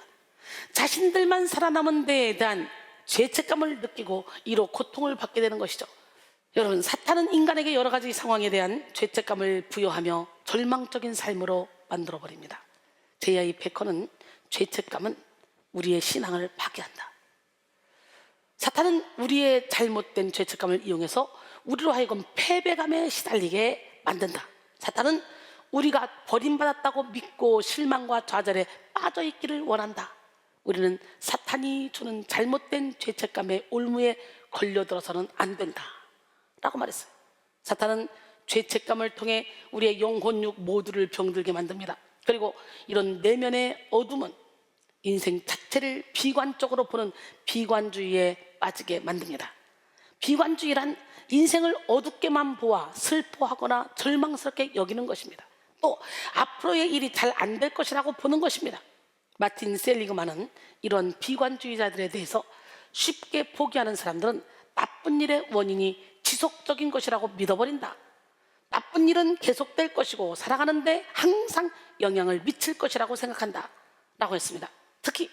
자신들만 살아남은 데에 대한 죄책감을 느끼고 이로 고통을 받게 되는 것이죠. 여러분, 사탄은 인간에게 여러 가지 상황에 대한 죄책감을 부여하며 절망적인 삶으로 만들어버립니다. J.I. 베커는 죄책감은 우리의 신앙을 파괴한다. 사탄은 우리의 잘못된 죄책감을 이용해서 우리로 하여금 패배감에 시달리게 만든다. 사탄은 우리가 버림받았다고 믿고 실망과 좌절에 빠져있기를 원한다. 우리는 사탄이 주는 잘못된 죄책감의 올무에 걸려들어서는 안 된다 라고 말했어요. 사탄은 죄책감을 통해 우리의 영혼육 모두를 병들게 만듭니다. 그리고 이런 내면의 어둠은 인생 자체를 비관적으로 보는 비관주의에 빠지게 만듭니다. 비관주의란 인생을 어둡게만 보아 슬퍼하거나 절망스럽게 여기는 것입니다. 또 앞으로의 일이 잘 안 될 것이라고 보는 것입니다. 마틴 셀리그만은 이런 비관주의자들에 대해서 쉽게 포기하는 사람들은 나쁜 일의 원인이 지속적인 것이라고 믿어버린다. 나쁜 일은 계속될 것이고 살아가는데 항상 영향을 미칠 것이라고 생각한다 라고 했습니다. 특히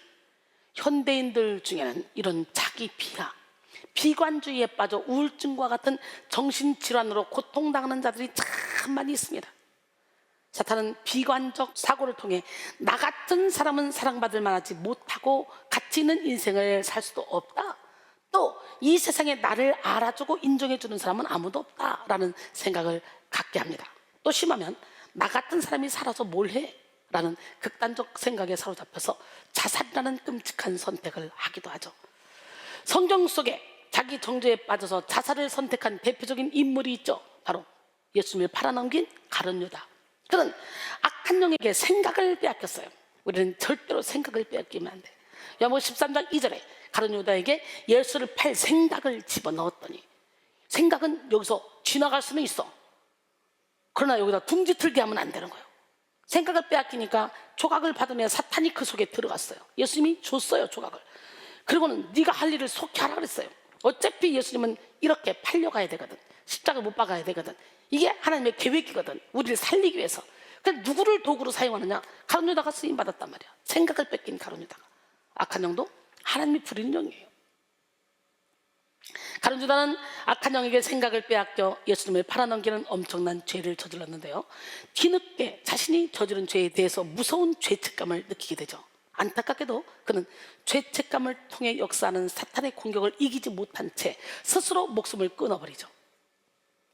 현대인들 중에는 이런 자기 비하, 비관주의에 빠져 우울증과 같은 정신질환으로 고통당하는 자들이 참 많이 있습니다. 사탄은 비관적 사고를 통해 나 같은 사람은 사랑받을 만하지 못하고 가치 있는 인생을 살 수도 없다, 또 이 세상에 나를 알아주고 인정해주는 사람은 아무도 없다라는 생각을 갖게 합니다. 또 심하면 나 같은 사람이 살아서 뭘 해? 라는 극단적 생각에 사로잡혀서 자살이라는 끔찍한 선택을 하기도 하죠. 성경 속에 자기 정죄에 빠져서 자살을 선택한 대표적인 인물이 있죠. 바로 예수님을 팔아넘긴 가룟 유다. 그는 악한 영에게 생각을 빼앗겼어요. 우리는 절대로 생각을 빼앗기면 안 돼. 요한복음 13장 2절에 가룟 유다에게 예수를 팔 생각을 집어넣었더니, 생각은 여기서 지나갈 수는 있어. 그러나 여기다 둥지 틀게 하면 안 되는 거예요. 생각을 빼앗기니까 조각을 받으면 사탄이 그 속에 들어갔어요. 예수님이 줬어요, 조각을. 그리고는 네가 할 일을 속히 하라 그랬어요. 어차피 예수님은 이렇게 팔려가야 되거든. 십자가 못 박아야 되거든. 이게 하나님의 계획이거든. 우리를 살리기 위해서. 그래서 누구를 도구로 사용하느냐? 가룟 유다가 쓰임 받았단 말이야. 생각을 뺏긴 가룟 유다가. 악한 영도 하나님이 부리는 영이에요. 가룟 유다는 악한 영에게 생각을 빼앗겨 예수님을 팔아넘기는 엄청난 죄를 저질렀는데요, 뒤늦게 자신이 저지른 죄에 대해서 무서운 죄책감을 느끼게 되죠. 안타깝게도 그는 죄책감을 통해 역사하는 사탄의 공격을 이기지 못한 채 스스로 목숨을 끊어버리죠.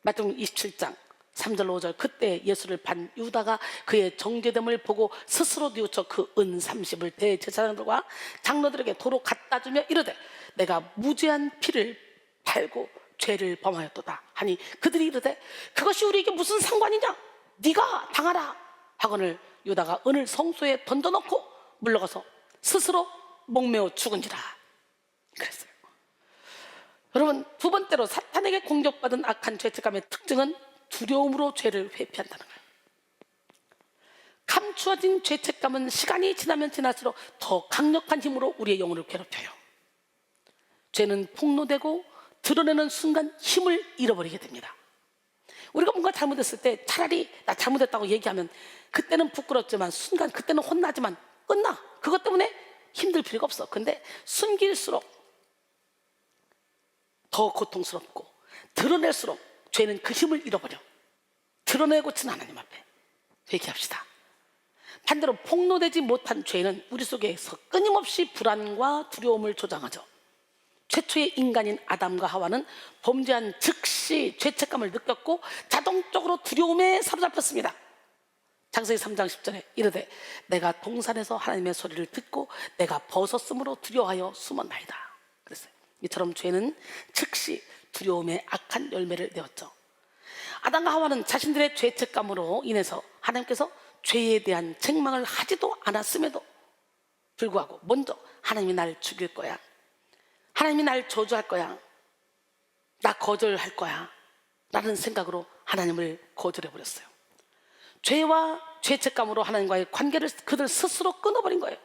마태복음 27장 3절로 5절, 그때 예수를 판 유다가 그의 정죄됨을 보고 스스로 뉘우쳐 그 은 30을 대제사장들과 장로들에게 도로 갖다 주며 이르되 내가 무죄한 피를 팔고 죄를 범하였도다 하니, 그들이 이르되 그것이 우리에게 무슨 상관이냐? 네가 당하라 하거늘 유다가 은을 성소에 던져놓고 물러가서 스스로 목매어 죽은지라 그랬어요. 여러분, 두 번째로 사탄에게 공격받은 악한 죄책감의 특징은 두려움으로 죄를 회피한다는 거예요. 감추어진 죄책감은 시간이 지나면 지날수록 더 강력한 힘으로 우리의 영혼을 괴롭혀요. 죄는 폭로되고 드러내는 순간 힘을 잃어버리게 됩니다. 우리가 뭔가 잘못했을 때 차라리 나 잘못했다고 얘기하면 그때는 부끄럽지만 순간 그때는 혼나지만 끝나. 그것 때문에 힘들 필요가 없어. 근데 숨길수록 더 고통스럽고 드러낼수록 죄는 그 힘을 잃어버려. 드러내고 친 하나님 앞에 회개합시다. 반대로 폭로되지 못한 죄는 우리 속에서 끊임없이 불안과 두려움을 조장하죠. 최초의 인간인 아담과 하와는 범죄한 즉시 죄책감을 느꼈고 자동적으로 두려움에 사로잡혔습니다. 창세기 3장 10절에 이르되 내가 동산에서 하나님의 소리를 듣고 내가 벗었으므로 두려워하여 숨었나이다 그랬어요. 이처럼 죄는 즉시 두려움의 악한 열매를 내었죠. 아담과 하와는 자신들의 죄책감으로 인해서 하나님께서 죄에 대한 책망을 하지도 않았음에도 불구하고 먼저 하나님이 날 죽일 거야, 하나님이 날 저주할 거야, 나 거절할 거야 라는 생각으로 하나님을 거절해버렸어요. 죄와 죄책감으로 하나님과의 관계를 그들 스스로 끊어버린 거예요.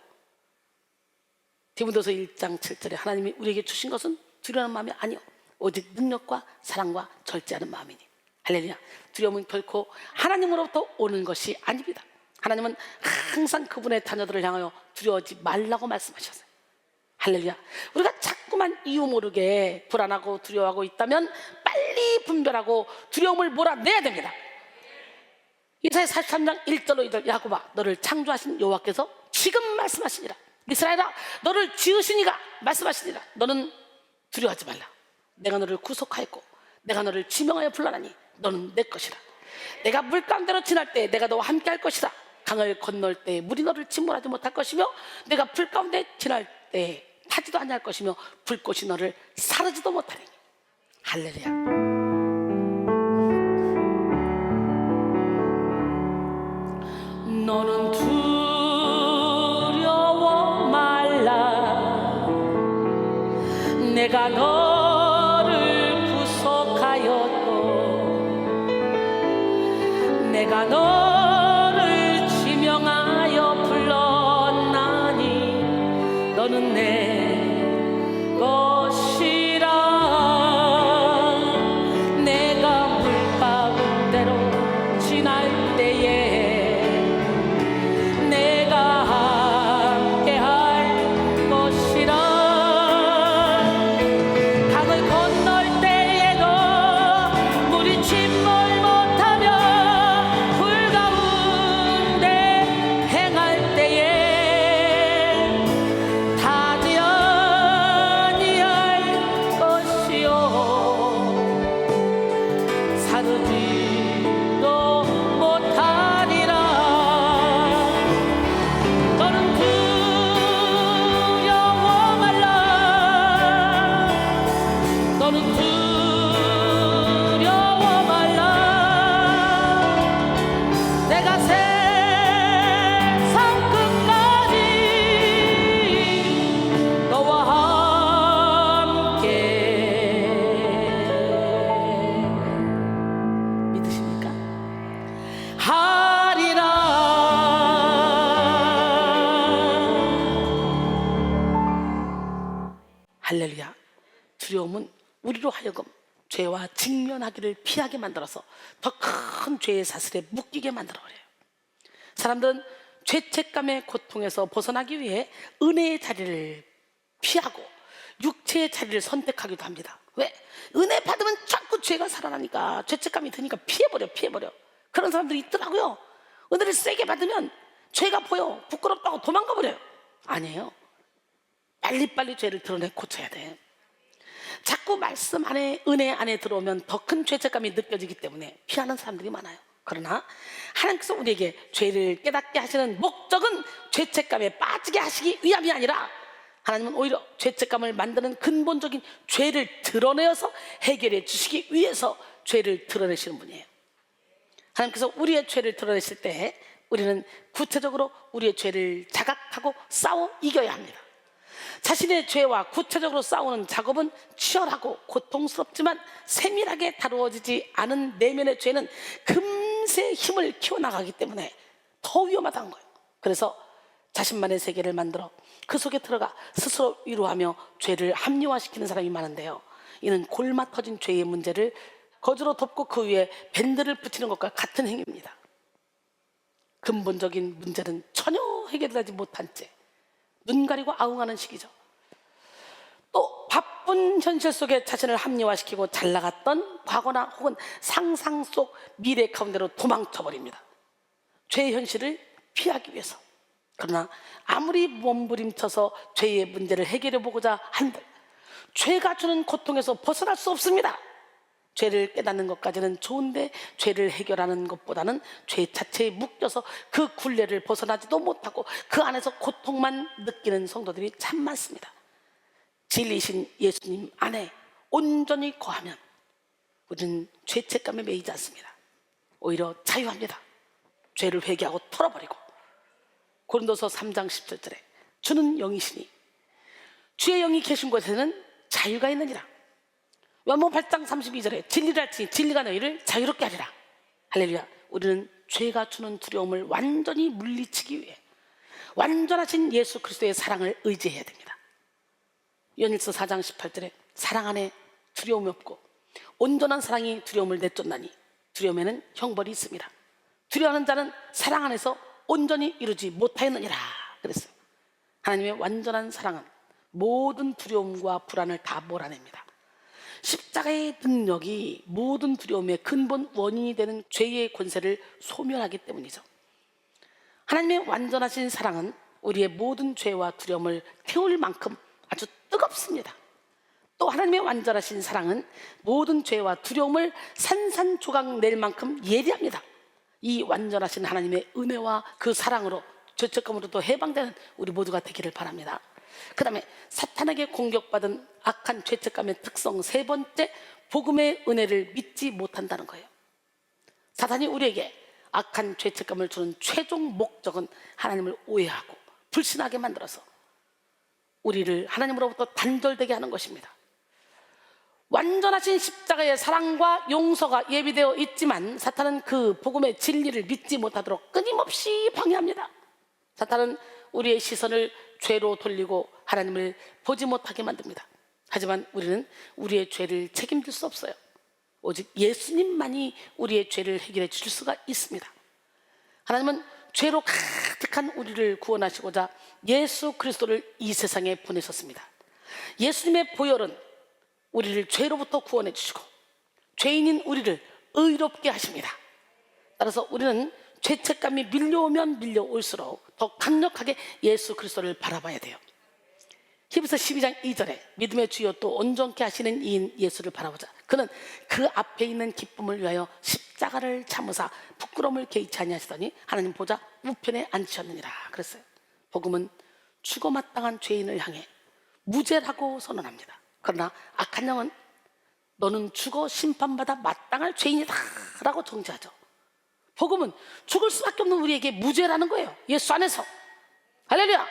디모데후서 1장 7절에 하나님이 우리에게 주신 것은 두려워하는 마음이 아니요 오직 능력과 사랑과 절제하는 마음이니. 할렐루야. 두려움은 결코 하나님으로부터 오는 것이 아닙니다. 하나님은 항상 그분의 자녀들을 향하여 두려워하지 말라고 말씀하셨어요. 할렐루야. 우리가 자꾸만 이유 모르게 불안하고 두려워하고 있다면 빨리 분별하고 두려움을 몰아내야 됩니다. 이사야 43장 1절로 2절 야곱아 너를 창조하신 여호와께서 지금 말씀하시니라. 이스라엘아 너를 지으신 이가 말씀하시니라. 너는 두려워하지 말라. 내가 너를 구속하였고 내가 너를 지명하여 불러나니 너는 내 것이라. 내가 물 가운데로 지날 때 내가 너와 함께 할 것이라. 강을 건널 때 물이 너를 침몰하지 못할 것이며 내가 불 가운데 지날 때 타지도 아니할 것이며 불꽃이 너를 사르지도 못하리니. 할렐루야. 너는 두려워 말라. 내가 너를 구속하였고 내가 너를 지명하여 불렀나니 너는 내 것이라. 내가 물 가운데로 지날 때에 할렐루야. 두려움은 우리로 하여금 죄와 직면하기를 피하게 만들어서 더 큰 죄의 사슬에 묶이게 만들어버려요. 사람들은 죄책감의 고통에서 벗어나기 위해 은혜의 자리를 피하고 육체의 자리를 선택하기도 합니다. 왜? 은혜 받으면 자꾸 죄가 살아나니까 죄책감이 드니까 피해버려. 그런 사람들이 있더라고요. 은혜를 세게 받으면 죄가 보여 부끄럽다고 도망가버려요. 아니에요. 빨리빨리 죄를 드러내 고쳐야 돼. 자꾸 말씀 안에 은혜 안에 들어오면 더 큰 죄책감이 느껴지기 때문에 피하는 사람들이 많아요. 그러나 하나님께서 우리에게 죄를 깨닫게 하시는 목적은 죄책감에 빠지게 하시기 위함이 아니라 하나님은 오히려 죄책감을 만드는 근본적인 죄를 드러내어서 해결해 주시기 위해서 죄를 드러내시는 분이에요. 하나님께서 우리의 죄를 드러내실 때 우리는 구체적으로 우리의 죄를 자각하고 싸워 이겨야 합니다. 자신의 죄와 구체적으로 싸우는 작업은 치열하고 고통스럽지만 세밀하게 다루어지지 않은 내면의 죄는 금세 힘을 키워나가기 때문에 더 위험하다는 거예요. 그래서 자신만의 세계를 만들어 그 속에 들어가 스스로 위로하며 죄를 합리화시키는 사람이 많은데요, 이는 골마 터진 죄의 문제를 거즈로 덮고 그 위에 밴드를 붙이는 것과 같은 행위입니다. 근본적인 문제는 전혀 해결되지 못한 채 눈 가리고 아웅하는 시기죠. 또 바쁜 현실 속에 자신을 합리화시키고 잘 나갔던 과거나 혹은 상상 속 미래 가운데로 도망쳐버립니다. 죄의 현실을 피하기 위해서. 그러나 아무리 몸부림쳐서 죄의 문제를 해결해 보고자 한들 죄가 주는 고통에서 벗어날 수 없습니다. 죄를 깨닫는 것까지는 좋은데 죄를 해결하는 것보다는 죄 자체에 묶여서 그 굴레를 벗어나지도 못하고 그 안에서 고통만 느끼는 성도들이 참 많습니다. 진리신 예수님 안에 온전히 거하면 우리는 죄책감에 매이지 않습니다. 오히려 자유합니다. 죄를 회개하고 털어버리고. 고린도서 3장 17절에 주는 영이시니 주의 영이 계신 곳에는 자유가 있느니라. 요한복음 8장 32절에 진리를 알지니 진리가 너희를 자유롭게 하리라. 할렐루야. 우리는 죄가 주는 두려움을 완전히 물리치기 위해 완전하신 예수 그리스도의 사랑을 의지해야 됩니다. 요한일서 4장 18절에 사랑 안에 두려움이 없고 온전한 사랑이 두려움을 내쫓나니 두려움에는 형벌이 있습니다. 두려워하는 자는 사랑 안에서 온전히 이루지 못하였느니라 그랬어요. 하나님의 완전한 사랑은 모든 두려움과 불안을 다 몰아냅니다. 십자가의 능력이 모든 두려움의 근본 원인이 되는 죄의 권세를 소멸하기 때문이죠. 하나님의 완전하신 사랑은 우리의 모든 죄와 두려움을 태울 만큼 아주 뜨겁습니다. 또 하나님의 완전하신 사랑은 모든 죄와 두려움을 산산조각 낼 만큼 예리합니다. 이 완전하신 하나님의 은혜와 그 사랑으로 죄책감으로도 해방되는 우리 모두가 되기를 바랍니다. 그 다음에 사탄에게 공격받은 악한 죄책감의 특성 세 번째, 복음의 은혜를 믿지 못한다는 거예요. 사탄이 우리에게 악한 죄책감을 주는 최종 목적은 하나님을 오해하고 불신하게 만들어서 우리를 하나님으로부터 단절되게 하는 것입니다. 완전하신 십자가의 사랑과 용서가 예비되어 있지만 사탄은 그 복음의 진리를 믿지 못하도록 끊임없이 방해합니다. 사탄은 우리의 시선을 죄로 돌리고 하나님을 보지 못하게 만듭니다. 하지만 우리는 우리의 죄를 책임질 수 없어요. 오직 예수님만이 우리의 죄를 해결해 주실 수가 있습니다. 하나님은 죄로 가득한 우리를 구원하시고자 예수 그리스도를 이 세상에 보내셨습니다. 예수님의 보혈은 우리를 죄로부터 구원해 주시고 죄인인 우리를 의롭게 하십니다. 따라서 우리는 죄책감이 밀려오면 밀려올수록 더 강력하게 예수 그리스도를 바라봐야 돼요. 히브리서 12장 2절에 믿음의 주요 또 온전케 하시는 이인 예수를 바라보자. 그는 그 앞에 있는 기쁨을 위하여 십자가를 참으사 부끄러움을 개의치 아니하시더니 하나님 보좌 우편에 앉으셨느니라 그랬어요. 복음은 죽어 마땅한 죄인을 향해 무죄라고 선언합니다. 그러나 악한 영은 너는 죽어 심판받아 마땅할 죄인이다 라고 정죄하죠. 복음은 죽을 수밖에 없는 우리에게 무죄라는 거예요. 예수 안에서. 할렐루야.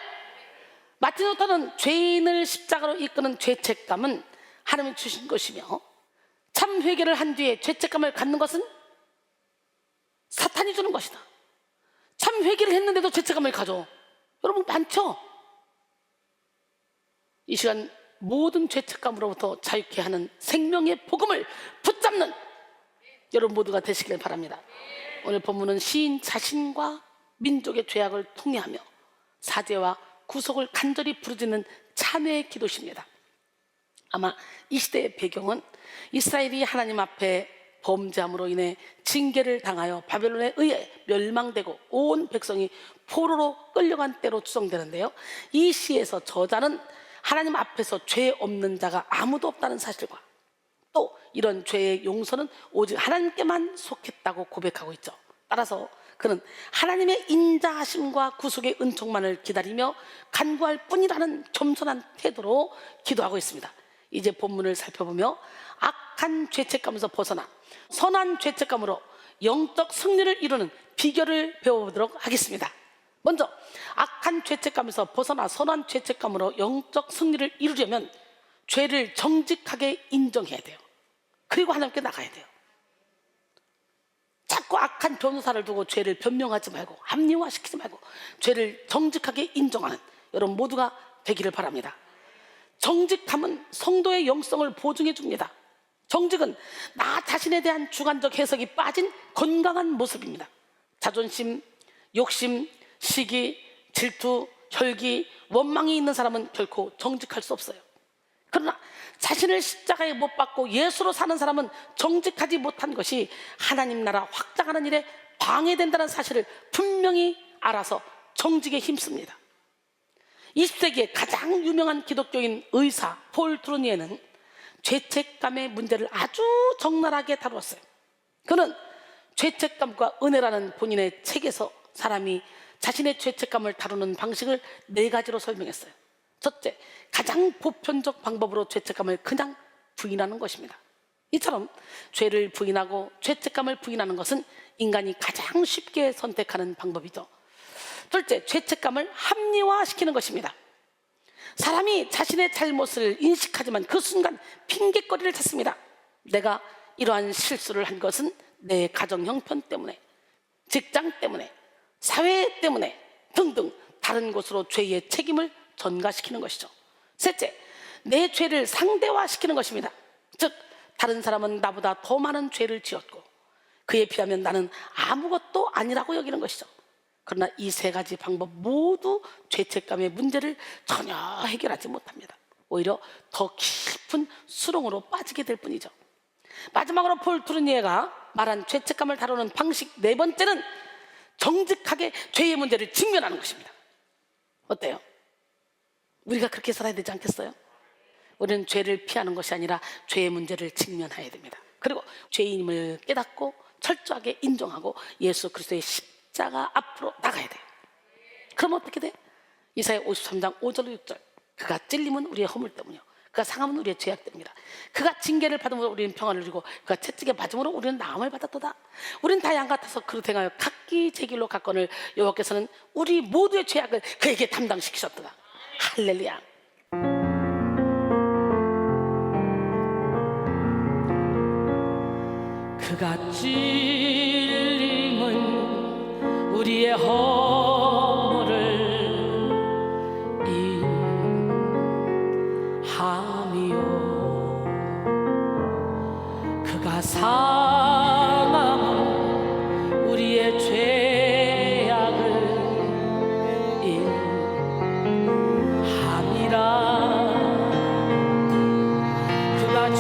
마틴 루터는 죄인을 십자가로 이끄는 죄책감은 하나님이 주신 것이며 참 회개를 한 뒤에 죄책감을 갖는 것은 사탄이 주는 것이다. 참 회개를 했는데도 죄책감을 가져. 여러분 많죠? 이 시간 모든 죄책감으로부터 자유케 하는 생명의 복음을 붙잡는 여러분 모두가 되시길 바랍니다. 오늘 본문은 시인 자신과 민족의 죄악을 통회하며 사죄와 구속을 간절히 부르짖는 참회의 기도십니다. 아마 이 시대의 배경은 이스라엘이 하나님 앞에 범죄함으로 인해 징계를 당하여 바벨론에 의해 멸망되고 온 백성이 포로로 끌려간 때로 추정되는데요, 이 시에서 저자는 하나님 앞에서 죄 없는 자가 아무도 없다는 사실과 또 이런 죄의 용서는 오직 하나님께만 속했다고 고백하고 있죠. 따라서 그는 하나님의 인자하심과 구속의 은총만을 기다리며 간구할 뿐이라는 겸손한 태도로 기도하고 있습니다. 이제 본문을 살펴보며 악한 죄책감에서 벗어나 선한 죄책감으로 영적 승리를 이루는 비결을 배워보도록 하겠습니다. 먼저 악한 죄책감에서 벗어나 선한 죄책감으로 영적 승리를 이루려면 죄를 정직하게 인정해야 돼요. 그리고 하나님께 나가야 돼요. 자꾸 악한 변호사를 두고 죄를 변명하지 말고 합리화시키지 말고 죄를 정직하게 인정하는 여러분 모두가 되기를 바랍니다. 정직함은 성도의 영성을 보증해 줍니다. 정직은 나 자신에 대한 주관적 해석이 빠진 건강한 모습입니다. 자존심, 욕심, 시기, 질투, 혈기, 원망이 있는 사람은 결코 정직할 수 없어요. 그러나 자신을 십자가에 못 박고 예수로 사는 사람은 정직하지 못한 것이 하나님 나라 확장하는 일에 방해된다는 사실을 분명히 알아서 정직에 힘씁니다. 20세기의 가장 유명한 기독교인 의사 폴 트루니에는 죄책감의 문제를 아주 적나라하게 다루었어요. 그는 죄책감과 은혜라는 본인의 책에서 사람이 자신의 죄책감을 다루는 방식을 4가지로 설명했어요. 첫째, 가장 보편적 방법으로 죄책감을 그냥 부인하는 것입니다. 이처럼 죄를 부인하고 죄책감을 부인하는 것은 인간이 가장 쉽게 선택하는 방법이죠. 둘째, 죄책감을 합리화시키는 것입니다. 사람이 자신의 잘못을 인식하지만 그 순간 핑계거리를 찾습니다. 내가 이러한 실수를 한 것은 내 가정 형편 때문에, 직장 때문에, 사회 때문에 등등 다른 곳으로 죄의 책임을 전가시키는 것이죠. 셋째, 내 죄를 상대화시키는 것입니다. 즉, 다른 사람은 나보다 더 많은 죄를 지었고 그에 비하면 나는 아무것도 아니라고 여기는 것이죠. 그러나 이 3가지 방법 모두 죄책감의 문제를 전혀 해결하지 못합니다. 오히려 더 깊은 수렁으로 빠지게 될 뿐이죠. 마지막으로 폴 트루니에가 말한 죄책감을 다루는 방식 4번째는 정직하게 죄의 문제를 직면하는 것입니다. 어때요? 우리가 그렇게 살아야 되지 않겠어요? 우리는 죄를 피하는 것이 아니라 죄의 문제를 직면해야 됩니다. 그리고 죄인임을 깨닫고 철저하게 인정하고 예수 그리스도의 십자가 앞으로 나가야 돼요. 그럼 어떻게 돼? 이사야 53장 5절 6절, 그가 찔림은 우리의 허물 때문이요 그가 상함은 우리의 죄악 때문이라. 그가 징계를 받음으로 우리는 평안을 누리고 그가 채찍에 맞음으로 우리는 나음을 받았도다. 우리는 다 양 같아서 그릇 행하여 각기 제 길로 갔거늘 여호와께서는 우리 모두의 죄악을 그에게 담당시키셨도다. 할렐루야. 그가 찔림은 우리의 허물을 인함이요 그가 상함은 우리의 죄악을 인함이라. 그가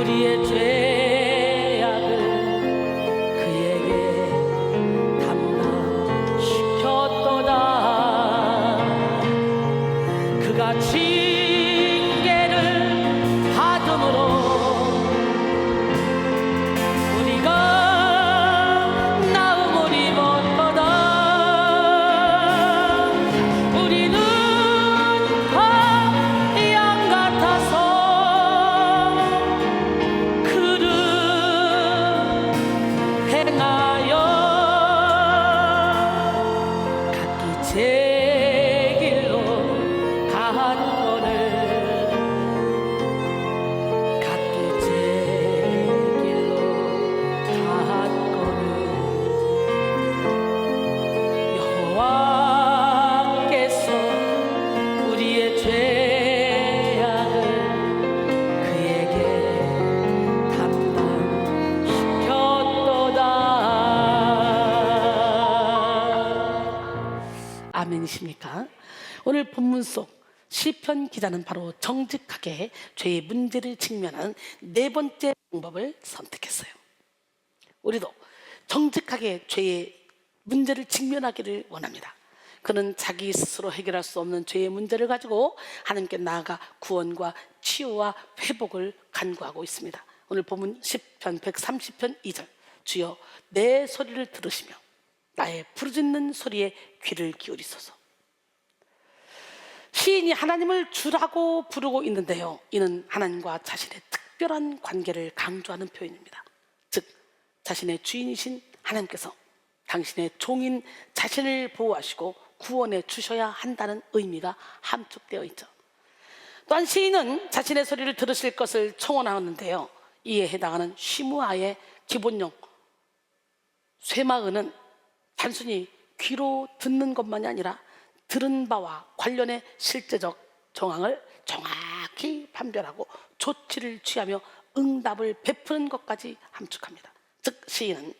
우리의 죄악을 그에게 담당시켰도다. 그가 징계를 받음으로 우리가 나음을 입었도다. 우리는 다 양 같아서 행하여 각기 제 길로 갔거늘 각기 제 길로 갔거늘 여호와께서 우리의 죄악을 그에게 아멘이십니까? 오늘 본문 속 시편 기자는 바로 정직하게 죄의 문제를 직면하는 4번째 방법을 선택했어요. 우리도 정직하게 죄의 문제를 직면하기를 원합니다. 그는 자기 스스로 해결할 수 없는 죄의 문제를 가지고 하나님께 나아가 구원과 치유와 회복을 간구하고 있습니다. 오늘 본문 시편 130편 2절, 주여 내 소리를 들으시며 나의 부르짖는 소리에 귀를 기울이소서. 시인이 하나님을 주라고 부르고 있는데요, 이는 하나님과 자신의 특별한 관계를 강조하는 표현입니다. 즉 자신의 주인이신 하나님께서 당신의 종인 자신을 보호하시고 구원해 주셔야 한다는 의미가 함축되어 있죠. 또한 시인은 자신의 소리를 들으실 것을 청원하는데요, 이에 해당하는 쉬무아의 기본용 쇠마은은 단순히 귀로 듣는 것만이 아니라 들은 바와 관련의 실제적 정황을 정확히 판별하고 조치를 취하며 응답을 베푸는 것까지 함축합니다. 즉 시인은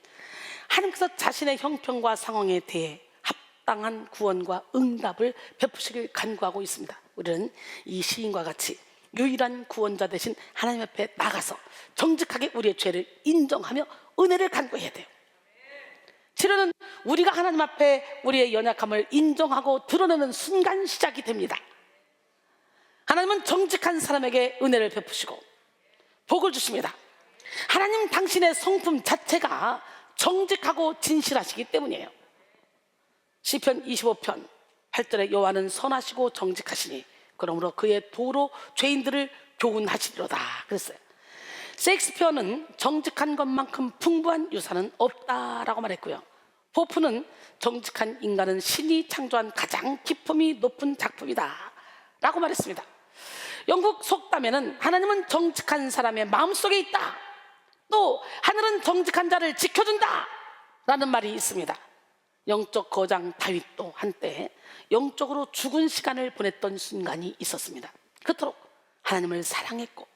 하나님께서 자신의 형편과 상황에 대해 합당한 구원과 응답을 베푸시길 간구하고 있습니다. 우리는 이 시인과 같이 유일한 구원자 되신 하나님 앞에 나가서 정직하게 우리의 죄를 인정하며 은혜를 간구해야 돼요. 치료는 우리가 하나님 앞에 우리의 연약함을 인정하고 드러내는 순간 시작이 됩니다. 하나님은 정직한 사람에게 은혜를 베푸시고 복을 주십니다. 하나님 당신의 성품 자체가 정직하고 진실하시기 때문이에요. 시편 25편 8절에 여호와는 선하시고 정직하시니 그러므로 그의 도로 죄인들을 교훈하시리로다 그랬어요. 셰익스피어는 정직한 것만큼 풍부한 유산은 없다라고 말했고요. 포프는 정직한 인간은 신이 창조한 가장 기품이 높은 작품이다 라고 말했습니다. 영국 속담에는 하나님은 정직한 사람의 마음속에 있다, 또 하늘은 정직한 자를 지켜준다 라는 말이 있습니다. 영적 거장 다윗도 한때 영적으로 죽은 시간을 보냈던 순간이 있었습니다. 그토록 하나님을 사랑했고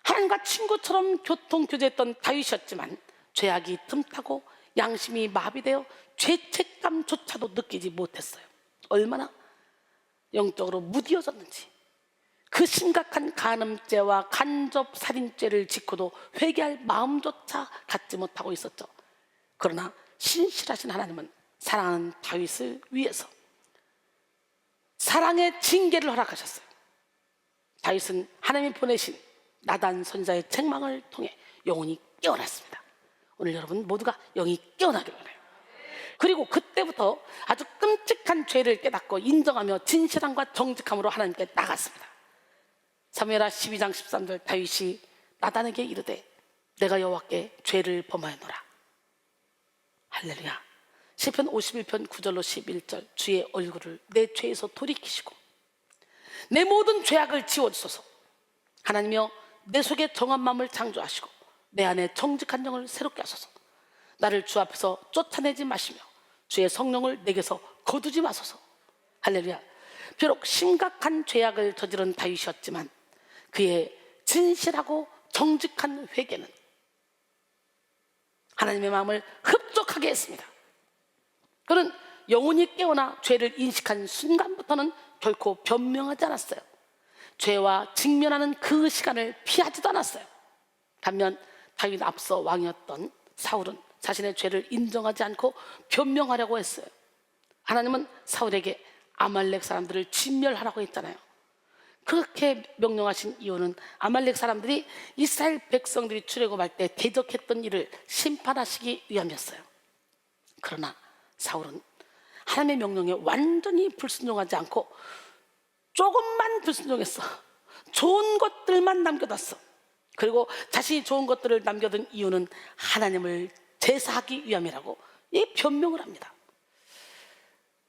하나님과 친구처럼 교통교제했던 다윗이었지만 죄악이 틈타고 양심이 마비되어 죄책감조차도 느끼지 못했어요. 얼마나 영적으로 무디어졌는지. 그 심각한 간음죄와 간접살인죄를 짓고도 회개할 마음조차 갖지 못하고 있었죠. 그러나 신실하신 하나님은 사랑하는 다윗을 위해서 사랑의 징계를 허락하셨어요. 다윗은 하나님이 보내신 나단 선지자의 책망을 통해 영혼이 깨어났습니다. 오늘 여러분 모두가 영이 깨어나길 원해요. 그리고 그때부터 아주 끔찍한 죄를 깨닫고 인정하며 진실함과 정직함으로 하나님께 나갔습니다. 사무엘하 12장 13절 다윗이 나단에게 이르되 내가 여호와께 죄를 범하였노라. 할렐루야. 시편 51편 9절로 11절 주의 얼굴을 내 죄에서 돌이키시고 내 모든 죄악을 지워주소서. 하나님이여 내 속에 정한 마음을 창조하시고 내 안에 정직한 영을 새롭게 하소서. 나를 주 앞에서 쫓아내지 마시며 주의 성령을 내게서 거두지 마소서. 할렐루야. 비록 심각한 죄악을 저지른 다윗이었지만 그의 진실하고 정직한 회개는 하나님의 마음을 흡족하게 했습니다. 그는 영혼이 깨어나 죄를 인식한 순간부터는 결코 변명하지 않았어요. 죄와 직면하는 그 시간을 피하지도 않았어요. 반면 다윗 앞서 왕이었던 사울은 자신의 죄를 인정하지 않고 변명하려고 했어요. 하나님은 사울에게 아말렉 사람들을 진멸하라고 했잖아요. 그렇게 명령하신 이유는 아말렉 사람들이 이스라엘 백성들이 출애굽할 때 대적했던 일을 심판하시기 위함이었어요. 그러나 사울은 하나님의 명령에 완전히 불순종하지 않고 조금만 불순종했어. 좋은 것들만 남겨뒀어. 그리고 자신이 좋은 것들을 남겨둔 이유는 하나님을 제사하기 위함이라고 이 변명을 합니다.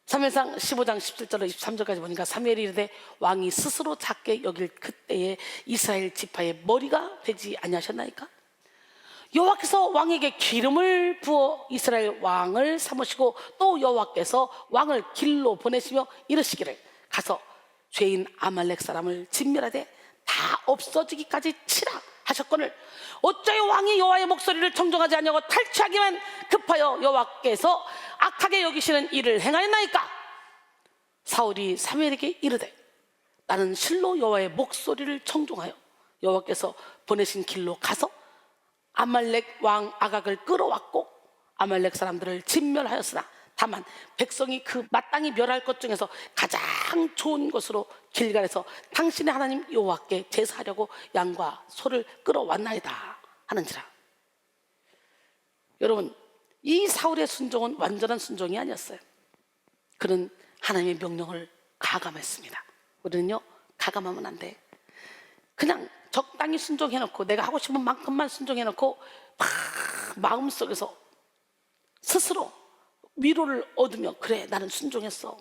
사무엘상 15장 17절로 23절까지 보니까 사무엘이 이르되 왕이 스스로 작게 여길 그때에 이스라엘 지파의 머리가 되지 아니하셨나이까? 여호와께서 왕에게 기름을 부어 이스라엘 왕을 삼으시고 또 여호와께서 왕을 길로 보내시며 이르시기를 가서 죄인 아말렉 사람을 진멸하되 다 없어지기까지 치라 하셨거늘 어찌하여 왕이 여호와의 목소리를 청종하지 아니하고 탈취하기만 급하여 여호와께서 악하게 여기시는 일을 행하였나이까? 사울이 사무엘에게 이르되 나는 실로 여호와의 목소리를 청종하여 여호와께서 보내신 길로 가서 아말렉 왕 아각을 끌어왔고 아말렉 사람들을 진멸하였으나 다만 백성이 그 마땅히 멸할 것 중에서 가장 좋은 것으로 길갈에서 당신의 하나님 여호와께 제사하려고 양과 소를 끌어왔나이다 하는지라. 여러분, 이 사울의 순종은 완전한 순종이 아니었어요. 그는 하나님의 명령을 가감했습니다. 우리는요, 가감하면 안 돼. 그냥 적당히 순종해놓고 내가 하고 싶은 만큼만 순종해놓고 막 마음속에서 스스로 위로를 얻으며 그래 나는 순종했어.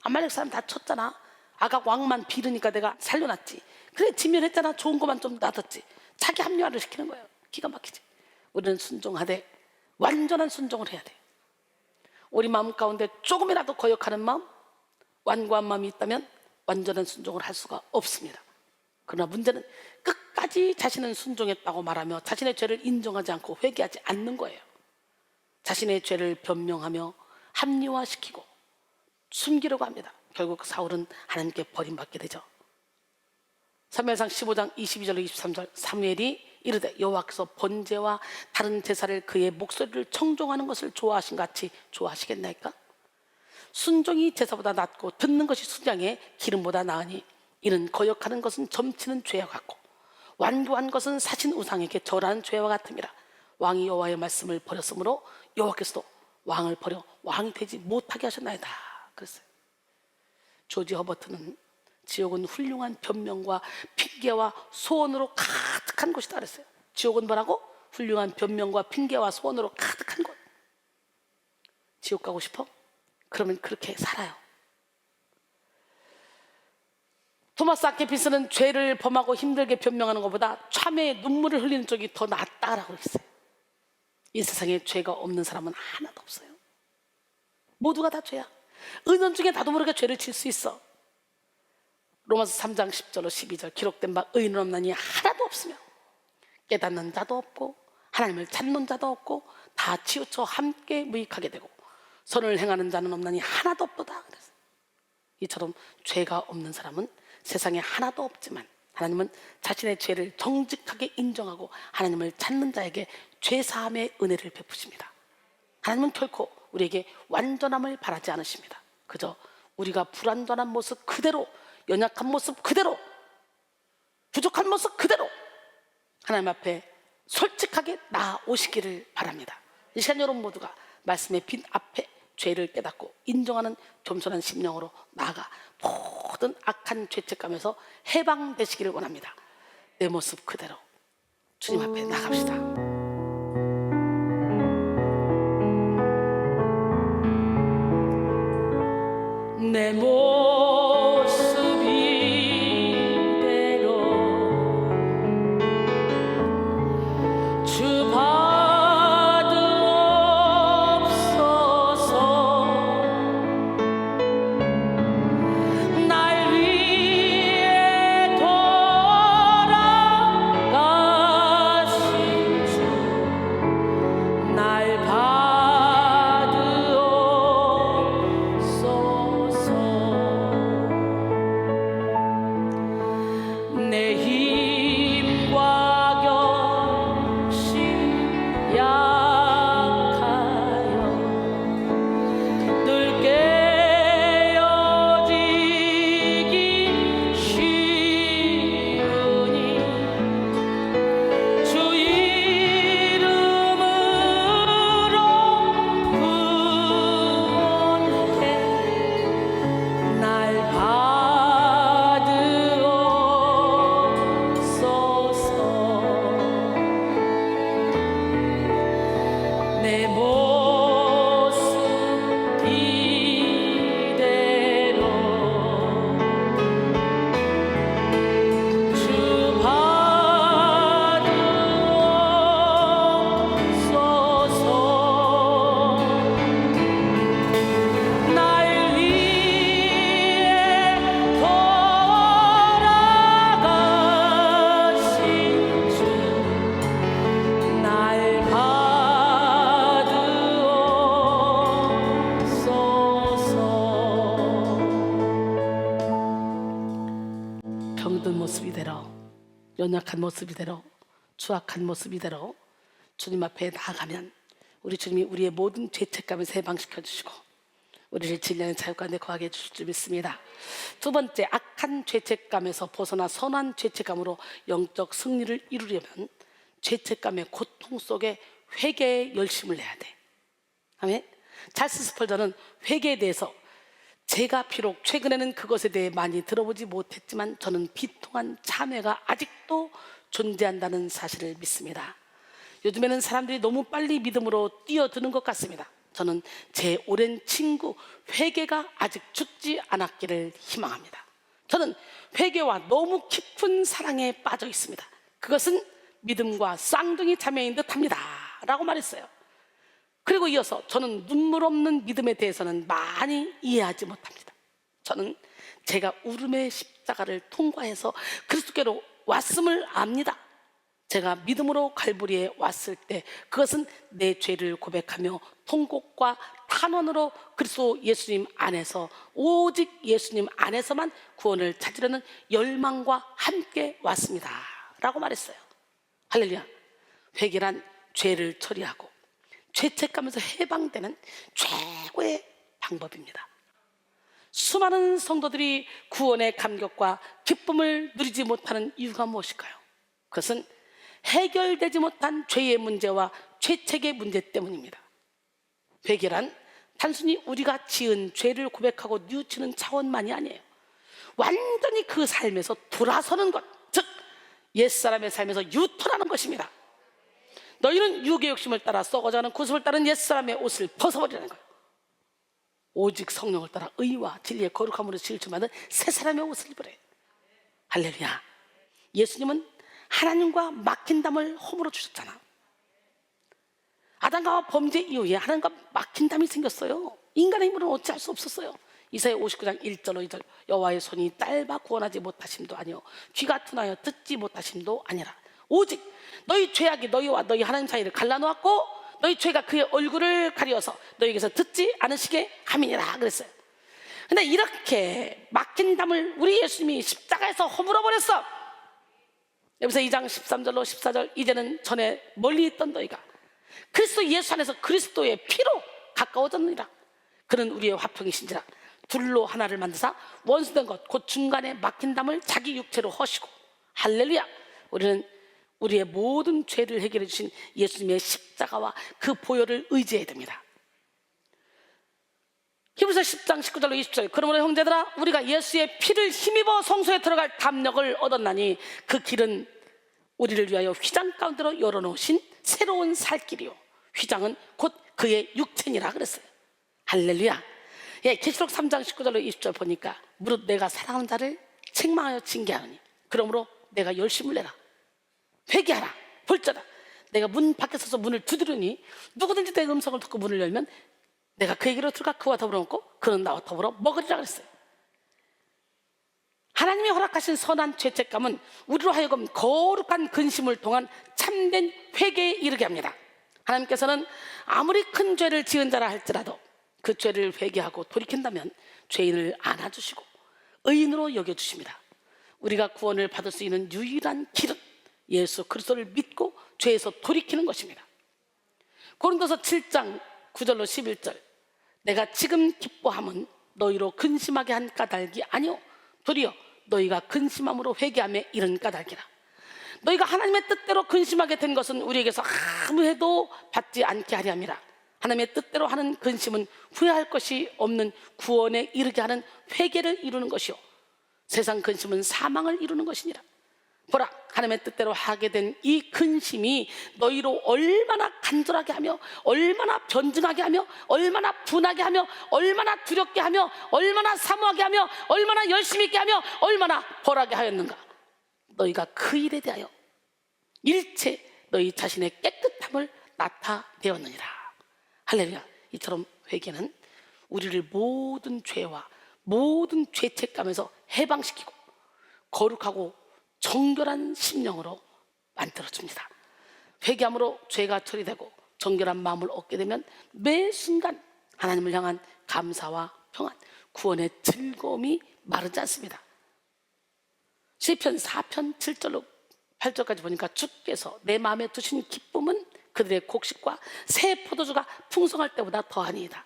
아말렉 사람 다 쳤잖아. 아각 왕만 비르니까 내가 살려놨지. 그래 진멸했잖아. 좋은 것만 좀 놔뒀지. 자기 합리화를 시키는 거예요. 기가 막히지. 우리는 순종하되 완전한 순종을 해야 돼요. 우리 마음 가운데 조금이라도 거역하는 마음, 완고한 마음이 있다면 완전한 순종을 할 수가 없습니다. 그러나 문제는 끝까지 자신은 순종했다고 말하며 자신의 죄를 인정하지 않고 회개하지 않는 거예요. 자신의 죄를 변명하며 합리화시키고 숨기려고 합니다. 결국 사울은 하나님께 버림받게 되죠. 사무엘상 15장 22절 23절 사무엘이 이르되 여호와께서 번제와 다른 제사를 그의 목소리를 청종하는 것을 좋아하신 같이 좋아하시겠나이까? 순종이 제사보다 낫고 듣는 것이 순양의 기름보다 나으니 이는 거역하는 것은 점치는 죄와 같고 완고한 것은 사신 우상에게 절하는 죄와 같음이라. 왕이 여호와의 말씀을 버렸으므로 여호와께서도 왕을 버려 왕이 되지 못하게 하셨나이다 그랬어요. 조지 허버트는 지옥은 훌륭한 변명과 핑계와 소원으로 가득한 곳이다 그랬어요. 지옥은 뭐라고? 훌륭한 변명과 핑계와 소원으로 가득한 곳. 지옥 가고 싶어? 그러면 그렇게 살아요. 토마스 아케피스는 죄를 범하고 힘들게 변명하는 것보다 참회의 눈물을 흘리는 쪽이 더 낫다라고 했어요. 이 세상에 죄가 없는 사람은 하나도 없어요. 모두가 다 죄야. 은연중에 나도 모르게 죄를 질 수 있어. 로마서 3장 10절로 12절 기록된 바 의인은 없나니 하나도 없으며 깨닫는 자도 없고 하나님을 찾는 자도 없고 다 치우쳐 함께 무익하게 되고 선을 행하는 자는 없나니 하나도 없도다 그랬어요. 이처럼 죄가 없는 사람은 세상에 하나도 없지만 하나님은 자신의 죄를 정직하게 인정하고 하나님을 찾는 자에게 죄사함의 은혜를 베푸십니다. 하나님은 결코 우리에게 완전함을 바라지 않으십니다. 그저 우리가 불완전한 모습 그대로, 연약한 모습 그대로, 부족한 모습 그대로 하나님 앞에 솔직하게 나아오시기를 바랍니다. 이 시간 여러분 모두가 말씀의 빛 앞에 죄를 깨닫고 인정하는 겸손한 심령으로 나아가 모든 악한 죄책감에서 해방되시기를 원합니다. 내 모습 그대로 주님 앞에 나갑시다. 내 모습 이대로 주 모습 이대로, 연약한 모습 이대로, 추악한 모습 이대로 주님 앞에 나아가면 우리 주님이 우리의 모든 죄책감을 해방시켜 주시고 우리를 진리하는 자유 가운데 거하게 해주실 줄 믿습니다. 두 번째, 악한 죄책감에서 벗어나 선한 죄책감으로 영적 승리를 이루려면 죄책감의 고통 속에 회개의 열심을 내야 돼. 아멘. 찰스 스펄전은 회개에 대해서 제가 비록 최근에는 그것에 대해 많이 들어보지 못했지만 저는 비통한 참회가 아직도 존재한다는 사실을 믿습니다. 요즘에는 사람들이 너무 빨리 믿음으로 뛰어드는 것 같습니다. 저는 제 오랜 친구 회개가 아직 죽지 않았기를 희망합니다. 저는 회개와 너무 깊은 사랑에 빠져 있습니다. 그것은 믿음과 쌍둥이 자매인 듯합니다 라고 말했어요. 그리고 이어서 저는 눈물 없는 믿음에 대해서는 많이 이해하지 못합니다. 저는 제가 울음의 십자가를 통과해서 그리스도께로 왔음을 압니다. 제가 믿음으로 갈보리에 왔을 때 그것은 내 죄를 고백하며 통곡과 탄원으로 그리스도 예수님 안에서, 오직 예수님 안에서만 구원을 찾으려는 열망과 함께 왔습니다 라고 말했어요. 할렐루야. 회개란 죄를 처리하고 죄책감에서 해방되는 최고의 방법입니다. 수많은 성도들이 구원의 감격과 기쁨을 누리지 못하는 이유가 무엇일까요? 그것은 해결되지 못한 죄의 문제와 죄책의 문제 때문입니다. 회개란 단순히 우리가 지은 죄를 고백하고 뉘우치는 차원만이 아니에요. 완전히 그 삶에서 돌아서는 것, 즉 옛사람의 삶에서 유턴하는 것입니다. 너희는 육의 욕심을 따라 썩어가는 구습을 따른 옛사람의 옷을 벗어버리라는 거예요. 오직 성령을 따라 의와 진리의 거룩함으로 질주받은 새 사람의 옷을 입으래. 할렐루야. 예수님은 하나님과 막힌 담을 허물어 주셨잖아. 아담과 범죄 이후에 하나님과 막힌 담이 생겼어요. 인간의 힘으로는 어찌할 수 없었어요. 이사야 59장 1절로 2절, 여호와의 손이 짧아 구원하지 못하심도 아니요 귀가 둔하여 듣지 못하심도 아니라 오직 너희 죄악이 너희와 너희 하나님 사이를 갈라놓았고 너희 죄가 그의 얼굴을 가리어서 너희에게서 듣지 않으시게 함이니라 그랬어요. 근데 이렇게 막힌 담을 우리 예수님이 십자가에서 허물어 버렸어. 여기서 2장 13절로 14절, 이제는 전에 멀리 있던 너희가 그리스도 예수 안에서 그리스도의 피로 가까워졌느니라. 그는 우리의 화평이신지라. 둘로 하나를 만드사 원수된 것 곧 중간에 막힌 담을 자기 육체로 허시고. 할렐루야. 우리는 우리의 모든 죄를 해결해 주신 예수님의 십자가와 그 보혈을 의지해야 됩니다. 히브리서 10장 19절로 20절, 그러므로 형제들아 우리가 예수의 피를 힘입어 성소에 들어갈 담력을 얻었나니 그 길은 우리를 위하여 휘장 가운데로 열어놓으신 새로운 살 길이요 휘장은 곧 그의 육체니라 그랬어요. 할렐루야. 예, 계시록 3장 19절로 20절 보니까 무릇 내가 사랑하는 자를 책망하여 징계하노니 그러므로 내가 열심을 내라. 회개하라. 볼자라. 내가 문 밖에 서서 문을 두드리니 누구든지 내 음성을 듣고 문을 열면 내가 그에게로 들어가 그와 더불어 먹고 그는 나와 더불어 먹으리라 그랬어요. 하나님이 허락하신 선한 죄책감은 우리로 하여금 거룩한 근심을 통한 참된 회개에 이르게 합니다. 하나님께서는 아무리 큰 죄를 지은 자라 할지라도 그 죄를 회개하고 돌이킨다면 죄인을 안아주시고 의인으로 여겨주십니다. 우리가 구원을 받을 수 있는 유일한 길은 예수 그리스도를 믿고 죄에서 돌이키는 것입니다. 고린도서 7장 9절로 11절, 내가 지금 기뻐함은 너희로 근심하게 한 까닭이 아니오 도리어 너희가 근심함으로 회개함에 이른 까닭이라. 너희가 하나님의 뜻대로 근심하게 된 것은 우리에게서 아무 해도 받지 않게 하려 함이라. 하나님의 뜻대로 하는 근심은 후회할 것이 없는 구원에 이르게 하는 회개를 이루는 것이요 세상 근심은 사망을 이루는 것이니라. 보라, 하나님의 뜻대로 하게 된 이 근심이 너희로 얼마나 간절하게 하며 얼마나 변증하게 하며 얼마나 분하게 하며 얼마나 두렵게 하며 얼마나 사모하게 하며 얼마나 열심히 있게 하며 얼마나 벌하게 하였는가. 너희가 그 일에 대하여 일체 너희 자신의 깨끗함을 나타내었느니라. 할렐루야. 이처럼 회개는 우리를 모든 죄와 모든 죄책감에서 해방시키고 거룩하고 정결한 심령으로 만들어줍니다. 회개함으로 죄가 처리되고 정결한 마음을 얻게 되면 매 순간 하나님을 향한 감사와 평안, 구원의 즐거움이 마르지 않습니다. 시편 4편 7절로 8절까지 보니까 주께서 내 마음에 두신 기쁨은 그들의 곡식과 새 포도주가 풍성할 때보다 더하니이다.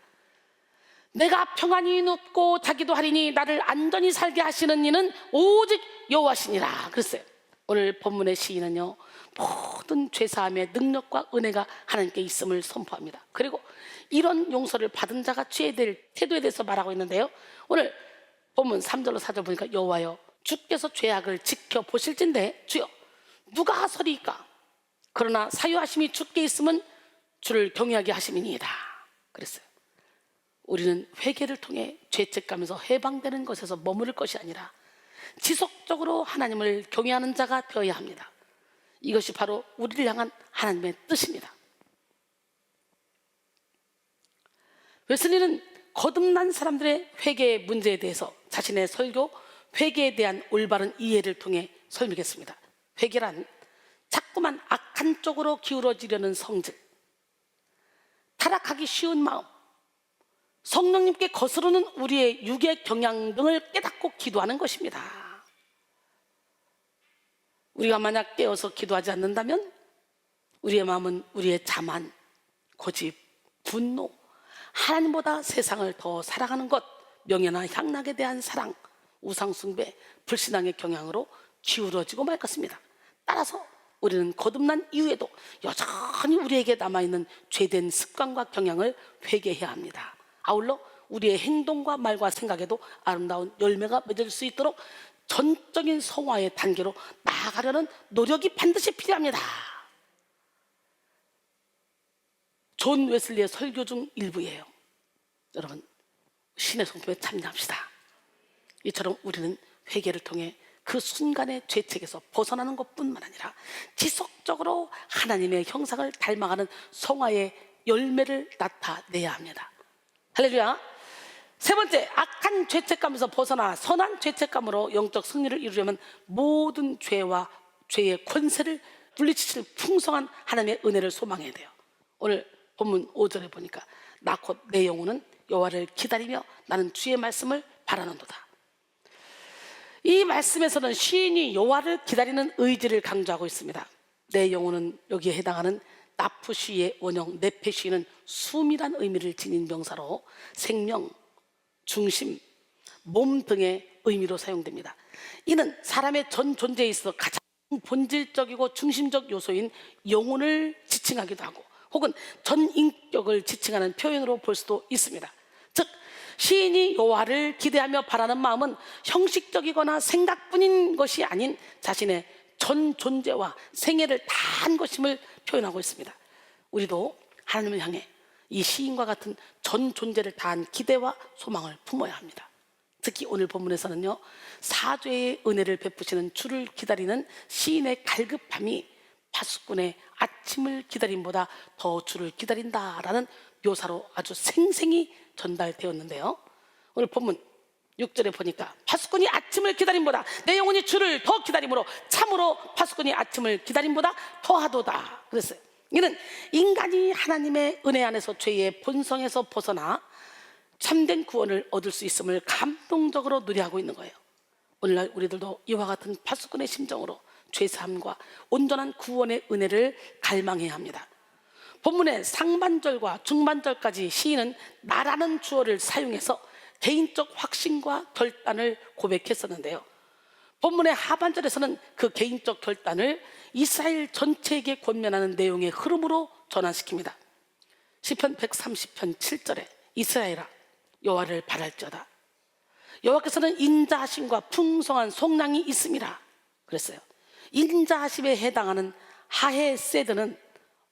내가 평안히 눕고 자기도 하리니 나를 안전히 살게 하시는 이는 오직 여호와시니라 그랬어요. 오늘 본문의 시인은요 모든 죄사함의 능력과 은혜가 하나님께 있음을 선포합니다. 그리고 이런 용서를 받은 자가 취해야 될 태도에 대해서 말하고 있는데요, 오늘 본문 3절로 4절 보니까 여호와여 주께서 죄악을 지켜보실진데 주여 누가 서리이까. 그러나 사유하심이 주께 있으면 주를 경외하게 하심이니이다 그랬어요. 우리는 회개를 통해 죄책감에서 해방되는 것에서 머무를 것이 아니라 지속적으로 하나님을 경외하는 자가 되어야 합니다. 이것이 바로 우리를 향한 하나님의 뜻입니다. 웨슬리는 거듭난 사람들의 회개의 문제에 대해서 자신의 설교 회개에 대한 올바른 이해를 통해 설명했습니다. 회개란 자꾸만 악한 쪽으로 기울어지려는 성질, 타락하기 쉬운 마음, 성령님께 거스르는 우리의 육의 경향 등을 깨닫고 기도하는 것입니다. 우리가 만약 깨어서 기도하지 않는다면 우리의 마음은 우리의 자만, 고집, 분노, 하나님보다 세상을 더 사랑하는 것, 명예나 향락에 대한 사랑, 우상숭배, 불신앙의 경향으로 기울어지고 말 것입니다. 따라서 우리는 거듭난 이후에도 여전히 우리에게 남아있는 죄된 습관과 경향을 회개해야 합니다. 아울러 우리의 행동과 말과 생각에도 아름다운 열매가 맺을 수 있도록 전적인 성화의 단계로 나아가려는 노력이 반드시 필요합니다. 존 웨슬리의 설교 중 일부예요. 여러분, 신의 성품에 참여합시다. 이처럼 우리는 회개를 통해 그 순간의 죄책에서 벗어나는 것뿐만 아니라 지속적으로 하나님의 형상을 닮아가는 성화의 열매를 나타내야 합니다. 할렐루야. 세 번째, 악한 죄책감에서 벗어나 선한 죄책감으로 영적 승리를 이루려면 모든 죄와 죄의 권세를 물리치실 풍성한 하나님의 은혜를 소망해야 돼요. 오늘 본문 5절에 보니까 나 곧 내 영혼은 여호와를 기다리며 나는 주의 말씀을 바라는도다. 이 말씀에서는 시인이 여호와를 기다리는 의지를 강조하고 있습니다. 내 영혼은 여기에 해당하는 나프시의 원형 네페시는 숨이란 의미를 지닌 명사로 생명, 중심, 몸 등의 의미로 사용됩니다. 이는 사람의 전 존재에 있어 가장 본질적이고 중심적 요소인 영혼을 지칭하기도 하고 혹은 전 인격을 지칭하는 표현으로 볼 수도 있습니다. 즉 시인이 여호와를 기대하며 바라는 마음은 형식적이거나 생각뿐인 것이 아닌 자신의 전 존재와 생애를 다한 것임을 표현하고 있습니다. 우리도 하나님을 향해 이 시인과 같은 전 존재를 다한 기대와 소망을 품어야 합니다. 특히 오늘 본문에서는요, 사죄의 은혜를 베푸시는 주를 기다리는 시인의 갈급함이 파수꾼의 아침을 기다림보다 더 주를 기다린다라는 묘사로 아주 생생히 전달되었는데요, 오늘 본문 6절에 보니까 파수꾼이 아침을 기다림보다 내 영혼이 주를 더 기다림으로 참으로 파수꾼이 아침을 기다림보다 더하도다 그랬어요. 이는 인간이 하나님의 은혜 안에서 죄의 본성에서 벗어나 참된 구원을 얻을 수 있음을 감동적으로 누리하고 있는 거예요. 오늘날 우리들도 이와 같은 파수꾼의 심정으로 죄사함과 온전한 구원의 은혜를 갈망해야 합니다. 본문의 상반절과 중반절까지 시인은 나라는 주어를 사용해서 개인적 확신과 결단을 고백했었는데요, 본문의 하반절에서는 그 개인적 결단을 이스라엘 전체에게 권면하는 내용의 흐름으로 전환시킵니다. 시편 130편 7절에 이스라엘아 여호와를 바랄지어다. 여호와께서는 인자하심과 풍성한 속량이 있음이라 그랬어요. 인자하심에 해당하는 하헤세드는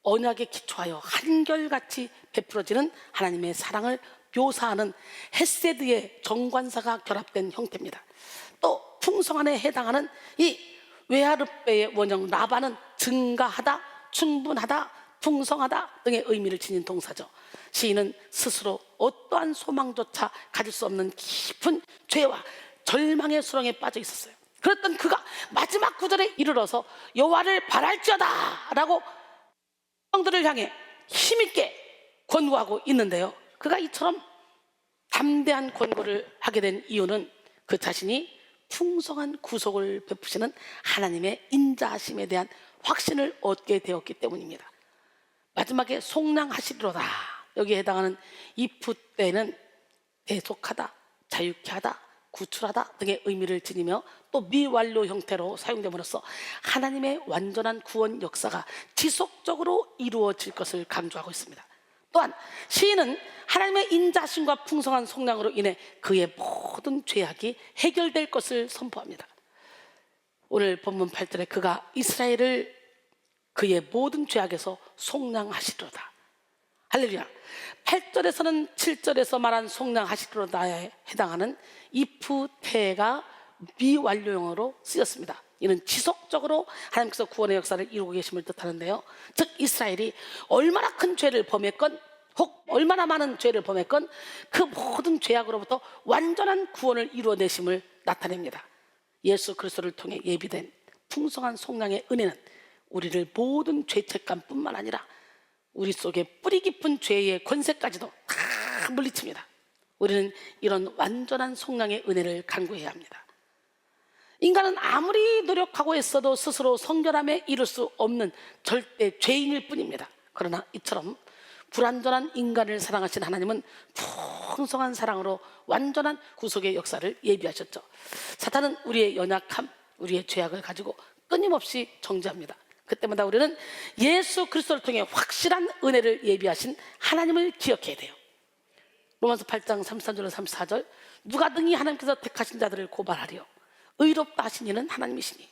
언약에 기초하여 한결같이 베풀어지는 하나님의 사랑을 묘사하는 헤세드의 정관사가 결합된 형태입니다. 또 풍성한에 해당하는 이 외아르베의 원형 라바는 증가하다, 충분하다, 풍성하다 등의 의미를 지닌 동사죠. 시인은 스스로 어떠한 소망조차 가질 수 없는 깊은 죄와 절망의 수렁에 빠져 있었어요. 그랬던 그가 마지막 구절에 이르러서 여호와를 바랄지어다 라고 백성들을 향해 힘있게 권고하고 있는데요, 그가 이처럼 담대한 권고를 하게 된 이유는 그 자신이 풍성한 구속을 베푸시는 하나님의 인자하심에 대한 확신을 얻게 되었기 때문입니다. 마지막에 속량하시리로다, 여기에 해당하는 이프 때는 대속하다, 자유케 하다, 구출하다 등의 의미를 지니며 또 미완료 형태로 사용됨으로써 하나님의 완전한 구원 역사가 지속적으로 이루어질 것을 강조하고 있습니다. 또한 시인은 하나님의 인자심과 풍성한 속량으로 인해 그의 모든 죄악이 해결될 것을 선포합니다. 오늘 본문 8절에 그가 이스라엘을 그의 모든 죄악에서 속량하시리로다. 할렐루야. 8절에서는 7절에서 말한 속량하시리로다에 해당하는 이프테가 미완료형으로 쓰였습니다. 이는 지속적으로 하나님께서 구원의 역사를 이루고 계심을 뜻하는데요. 즉 이스라엘이 얼마나 큰 죄를 범했건 혹 얼마나 많은 죄를 범했건 그 모든 죄악으로부터 완전한 구원을 이루어내심을 나타냅니다. 예수 그리스도를 통해 예비된 풍성한 속량의 은혜는 우리를 모든 죄책감뿐만 아니라 우리 속에 뿌리 깊은 죄의 권세까지도 다 물리칩니다. 우리는 이런 완전한 속량의 은혜를 간구해야 합니다. 인간은 아무리 노력하고 애써도 스스로 성결함에 이룰 수 없는 절대 죄인일 뿐입니다. 그러나 이처럼 불완전한 인간을 사랑하신 하나님은 풍성한 사랑으로 완전한 구속의 역사를 예비하셨죠. 사탄은 우리의 연약함, 우리의 죄악을 가지고 끊임없이 정죄합니다. 그때마다 우리는 예수 그리스도를 통해 확실한 은혜를 예비하신 하나님을 기억해야 돼요. 로마서 8장 33절로 34절, 누가 능히 하나님께서 택하신 자들을 고발하리요, 의롭다 하신 이는 하나님이시니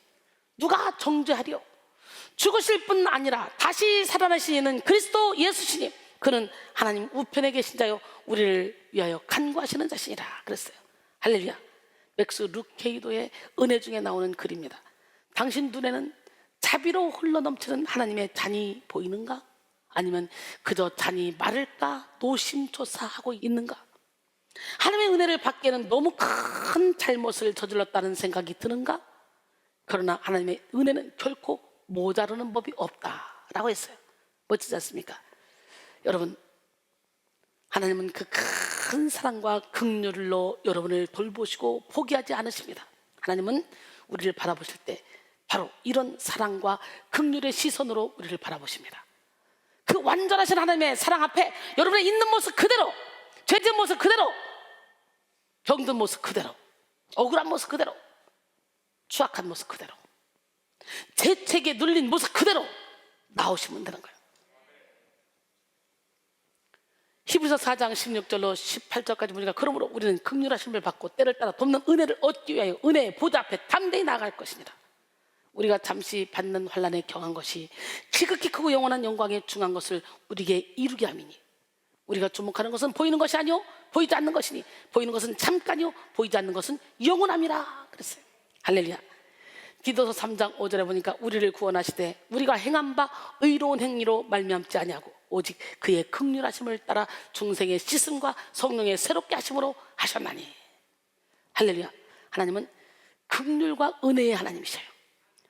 누가 정죄하리요, 죽으실 뿐 아니라 다시 살아나신 이는 그리스도 예수시니 그는 하나님 우편에 계신 자요 우리를 위하여 간구하시는 자시니라 그랬어요. 할렐루야. 맥스 루케이도의 은혜 중에 나오는 글입니다. 당신 눈에는 자비로 흘러넘치는 하나님의 잔이 보이는가? 아니면 그저 잔이 마를까 노심초사하고 있는가? 하나님의 은혜를 받기에는 너무 큰 잘못을 저질렀다는 생각이 드는가? 그러나 하나님의 은혜는 결코 모자르는 법이 없다라고 했어요. 멋지지 않습니까? 여러분, 하나님은 그 큰 사랑과 긍휼로 여러분을 돌보시고 포기하지 않으십니다. 하나님은 우리를 바라보실 때 바로 이런 사랑과 긍휼의 시선으로 우리를 바라보십니다. 그 완전하신 하나님의 사랑 앞에 여러분의 있는 모습 그대로, 죄진 모습 그대로, 병든 모습 그대로, 억울한 모습 그대로, 추악한 모습 그대로, 죄책에 눌린 모습 그대로 나오시면 되는 거예요. 히브리서 4장 16절로 18절까지 보니까 그러므로 우리는 긍휼하심을 받고 때를 따라 돕는 은혜를 얻기 위하여 은혜의 보좌 앞에 담대히 나아갈 것입니다. 우리가 잠시 받는 환난에 경한 것이 지극히 크고 영원한 영광에 중한 것을 우리에게 이루게 함이니 우리가 주목하는 것은 보이는 것이 아니요 보이지 않는 것이니 보이는 것은 잠깐이요 보이지 않는 것은 영원함이라 그랬어요. 할렐루야. 디도서 3장 5절에 보니까 우리를 구원하시되 우리가 행한 바 의로운 행위로 말미암지 아니하고 오직 그의 긍휼하심을 따라 중생의 씻음과 성령의 새롭게 하심으로 하셨나니. 할렐루야. 하나님은 긍휼과 은혜의 하나님이셔요.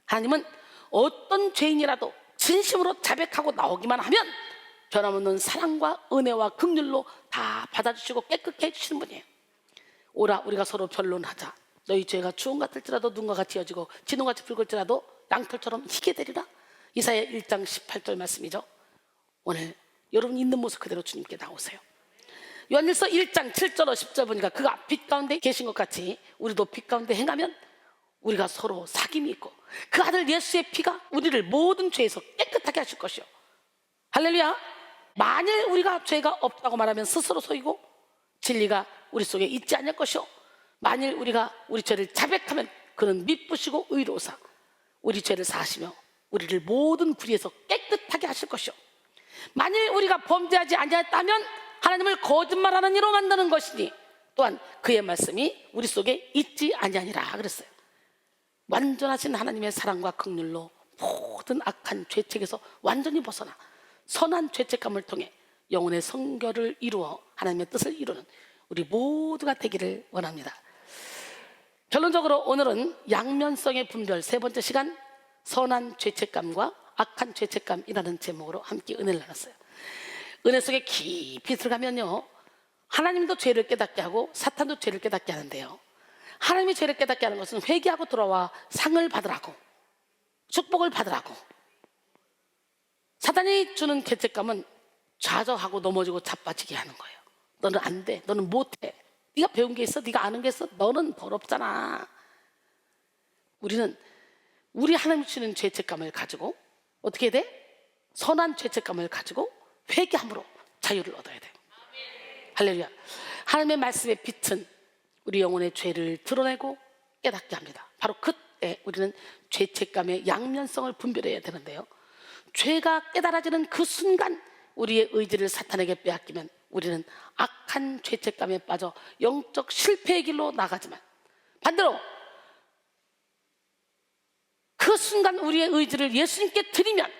하나님은 어떤 죄인이라도 진심으로 자백하고 나오기만 하면 변함없는 사랑과 은혜와 긍휼로 다 받아주시고 깨끗게 해주시는 분이에요. 오라 우리가 서로 변론하자. 너희 죄가 주홍 같을지라도 눈과 같이 여지고 진홍같이 붉을지라도 양털처럼 희게 되리라. 이사야 1장 18절 말씀이죠. 오늘 여러분 있는 모습 그대로 주님께 나오세요. 요한일서 1장 7절 10절 보니까 그가 빛 가운데 계신 것 같이 우리도 빛 가운데 행하면 우리가 서로 사귐이 있고 그 아들 예수의 피가 우리를 모든 죄에서 깨끗하게 하실 것이요. 할렐루야. 만일 우리가 죄가 없다고 말하면 스스로 속이고 진리가 우리 속에 있지 않을 것이요 만일 우리가 우리 죄를 자백하면 그는 미쁘시고 의로우사 우리 죄를 사하시며 우리를 모든 불의에서 깨끗하게 하실 것이요 만일 우리가 범죄하지 아니하였다면 하나님을 거짓말하는 이로 만드는 것이니 또한 그의 말씀이 우리 속에 있지 아니하니라 그랬어요. 완전하신 하나님의 사랑과 긍휼로 모든 악한 죄책에서 완전히 벗어나 선한 죄책감을 통해 영혼의 성결을 이루어 하나님의 뜻을 이루는 우리 모두가 되기를 원합니다. 결론적으로 오늘은 양면성의 분별 세 번째 시간 선한 죄책감과 악한 죄책감이라는 제목으로 함께 은혜를 나눴어요. 은혜 속에 깊이 들어가면요 하나님도 죄를 깨닫게 하고 사탄도 죄를 깨닫게 하는데요 하나님이 죄를 깨닫게 하는 것은 회개하고 돌아와 상을 받으라고 축복을 받으라고 사탄이 주는 죄책감은 좌절하고 넘어지고 자빠지게 하는 거예요. 너는 안 돼, 너는 못해, 네가 배운 게 있어, 네가 아는 게 있어, 너는 더럽잖아. 우리는 우리 하나님 주시는 죄책감을 가지고 어떻게 해야 돼? 선한 죄책감을 가지고 회개함으로 자유를 얻어야 돼요. 할렐루야. 하나님의 말씀의 빛은 우리 영혼의 죄를 드러내고 깨닫게 합니다. 바로 그때 우리는 죄책감의 양면성을 분별해야 되는데요 죄가 깨달아지는 그 순간 우리의 의지를 사탄에게 빼앗기면 우리는 악한 죄책감에 빠져 영적 실패의 길로 나가지만 반대로 그 순간 우리의 의지를 예수님께 드리면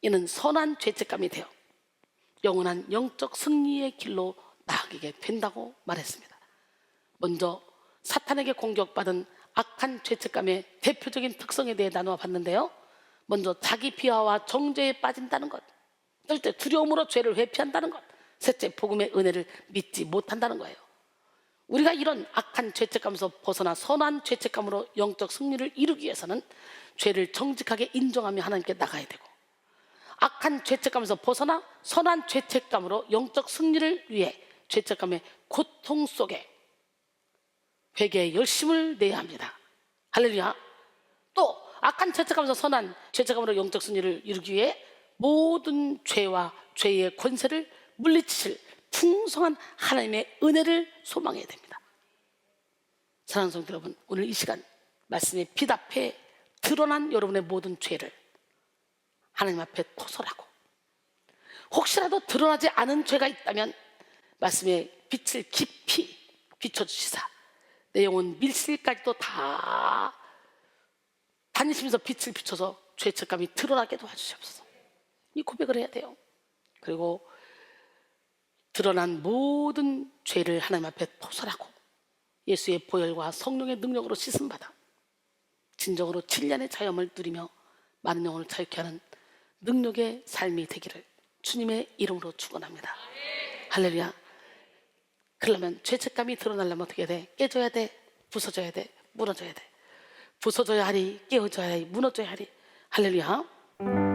이는 선한 죄책감이 되어 영원한 영적 승리의 길로 나아가게 된다고 말했습니다. 먼저 사탄에게 공격받은 악한 죄책감의 대표적인 특성에 대해 나누어 봤는데요. 먼저 자기 비하와 정죄에 빠진다는 것, 둘째 두려움으로 죄를 회피한다는 것, 셋째 복음의 은혜를 믿지 못한다는 거예요. 우리가 이런 악한 죄책감에서 벗어나 선한 죄책감으로 영적 승리를 이루기 위해서는 죄를 정직하게 인정하며 하나님께 나가야 되고, 악한 죄책감에서 벗어나 선한 죄책감으로 영적 승리를 위해 죄책감의 고통 속에 회개의 열심을 내야 합니다. 할렐루야. 또 악한 죄책감에서 선한 죄책감으로 영적 승리를 이루기 위해 모든 죄와 죄의 권세를 물리치실 풍성한 하나님의 은혜를 소망해야 됩니다. 사랑하는 성도 여러분, 오늘 이 시간 말씀에 비답해 드러난 여러분의 모든 죄를 하나님 앞에 토설하고, 혹시라도 드러나지 않은 죄가 있다면 말씀의 빛을 깊이 비춰주시사 내 영혼 밀실까지도 다 다니시면서 빛을 비춰서 죄책감이 드러나게 도와주시옵소서. 이 고백을 해야 돼요. 그리고 드러난 모든 죄를 하나님 앞에 토설하고 예수의 보혈과 성령의 능력으로 씻음받아 진정으로 7년의 자염을 누리며 많은 영혼을 자유케 하는 능력의 삶이 되기를 주님의 이름으로 축원합니다. 할렐루야. 그러려면 죄책감이 드러나려면 어떻게 돼? 깨져야 돼? 부서져야 돼? 무너져야 돼? 부서져야 하리, 깨어져야 하리, 무너져야 하리. 할렐루야.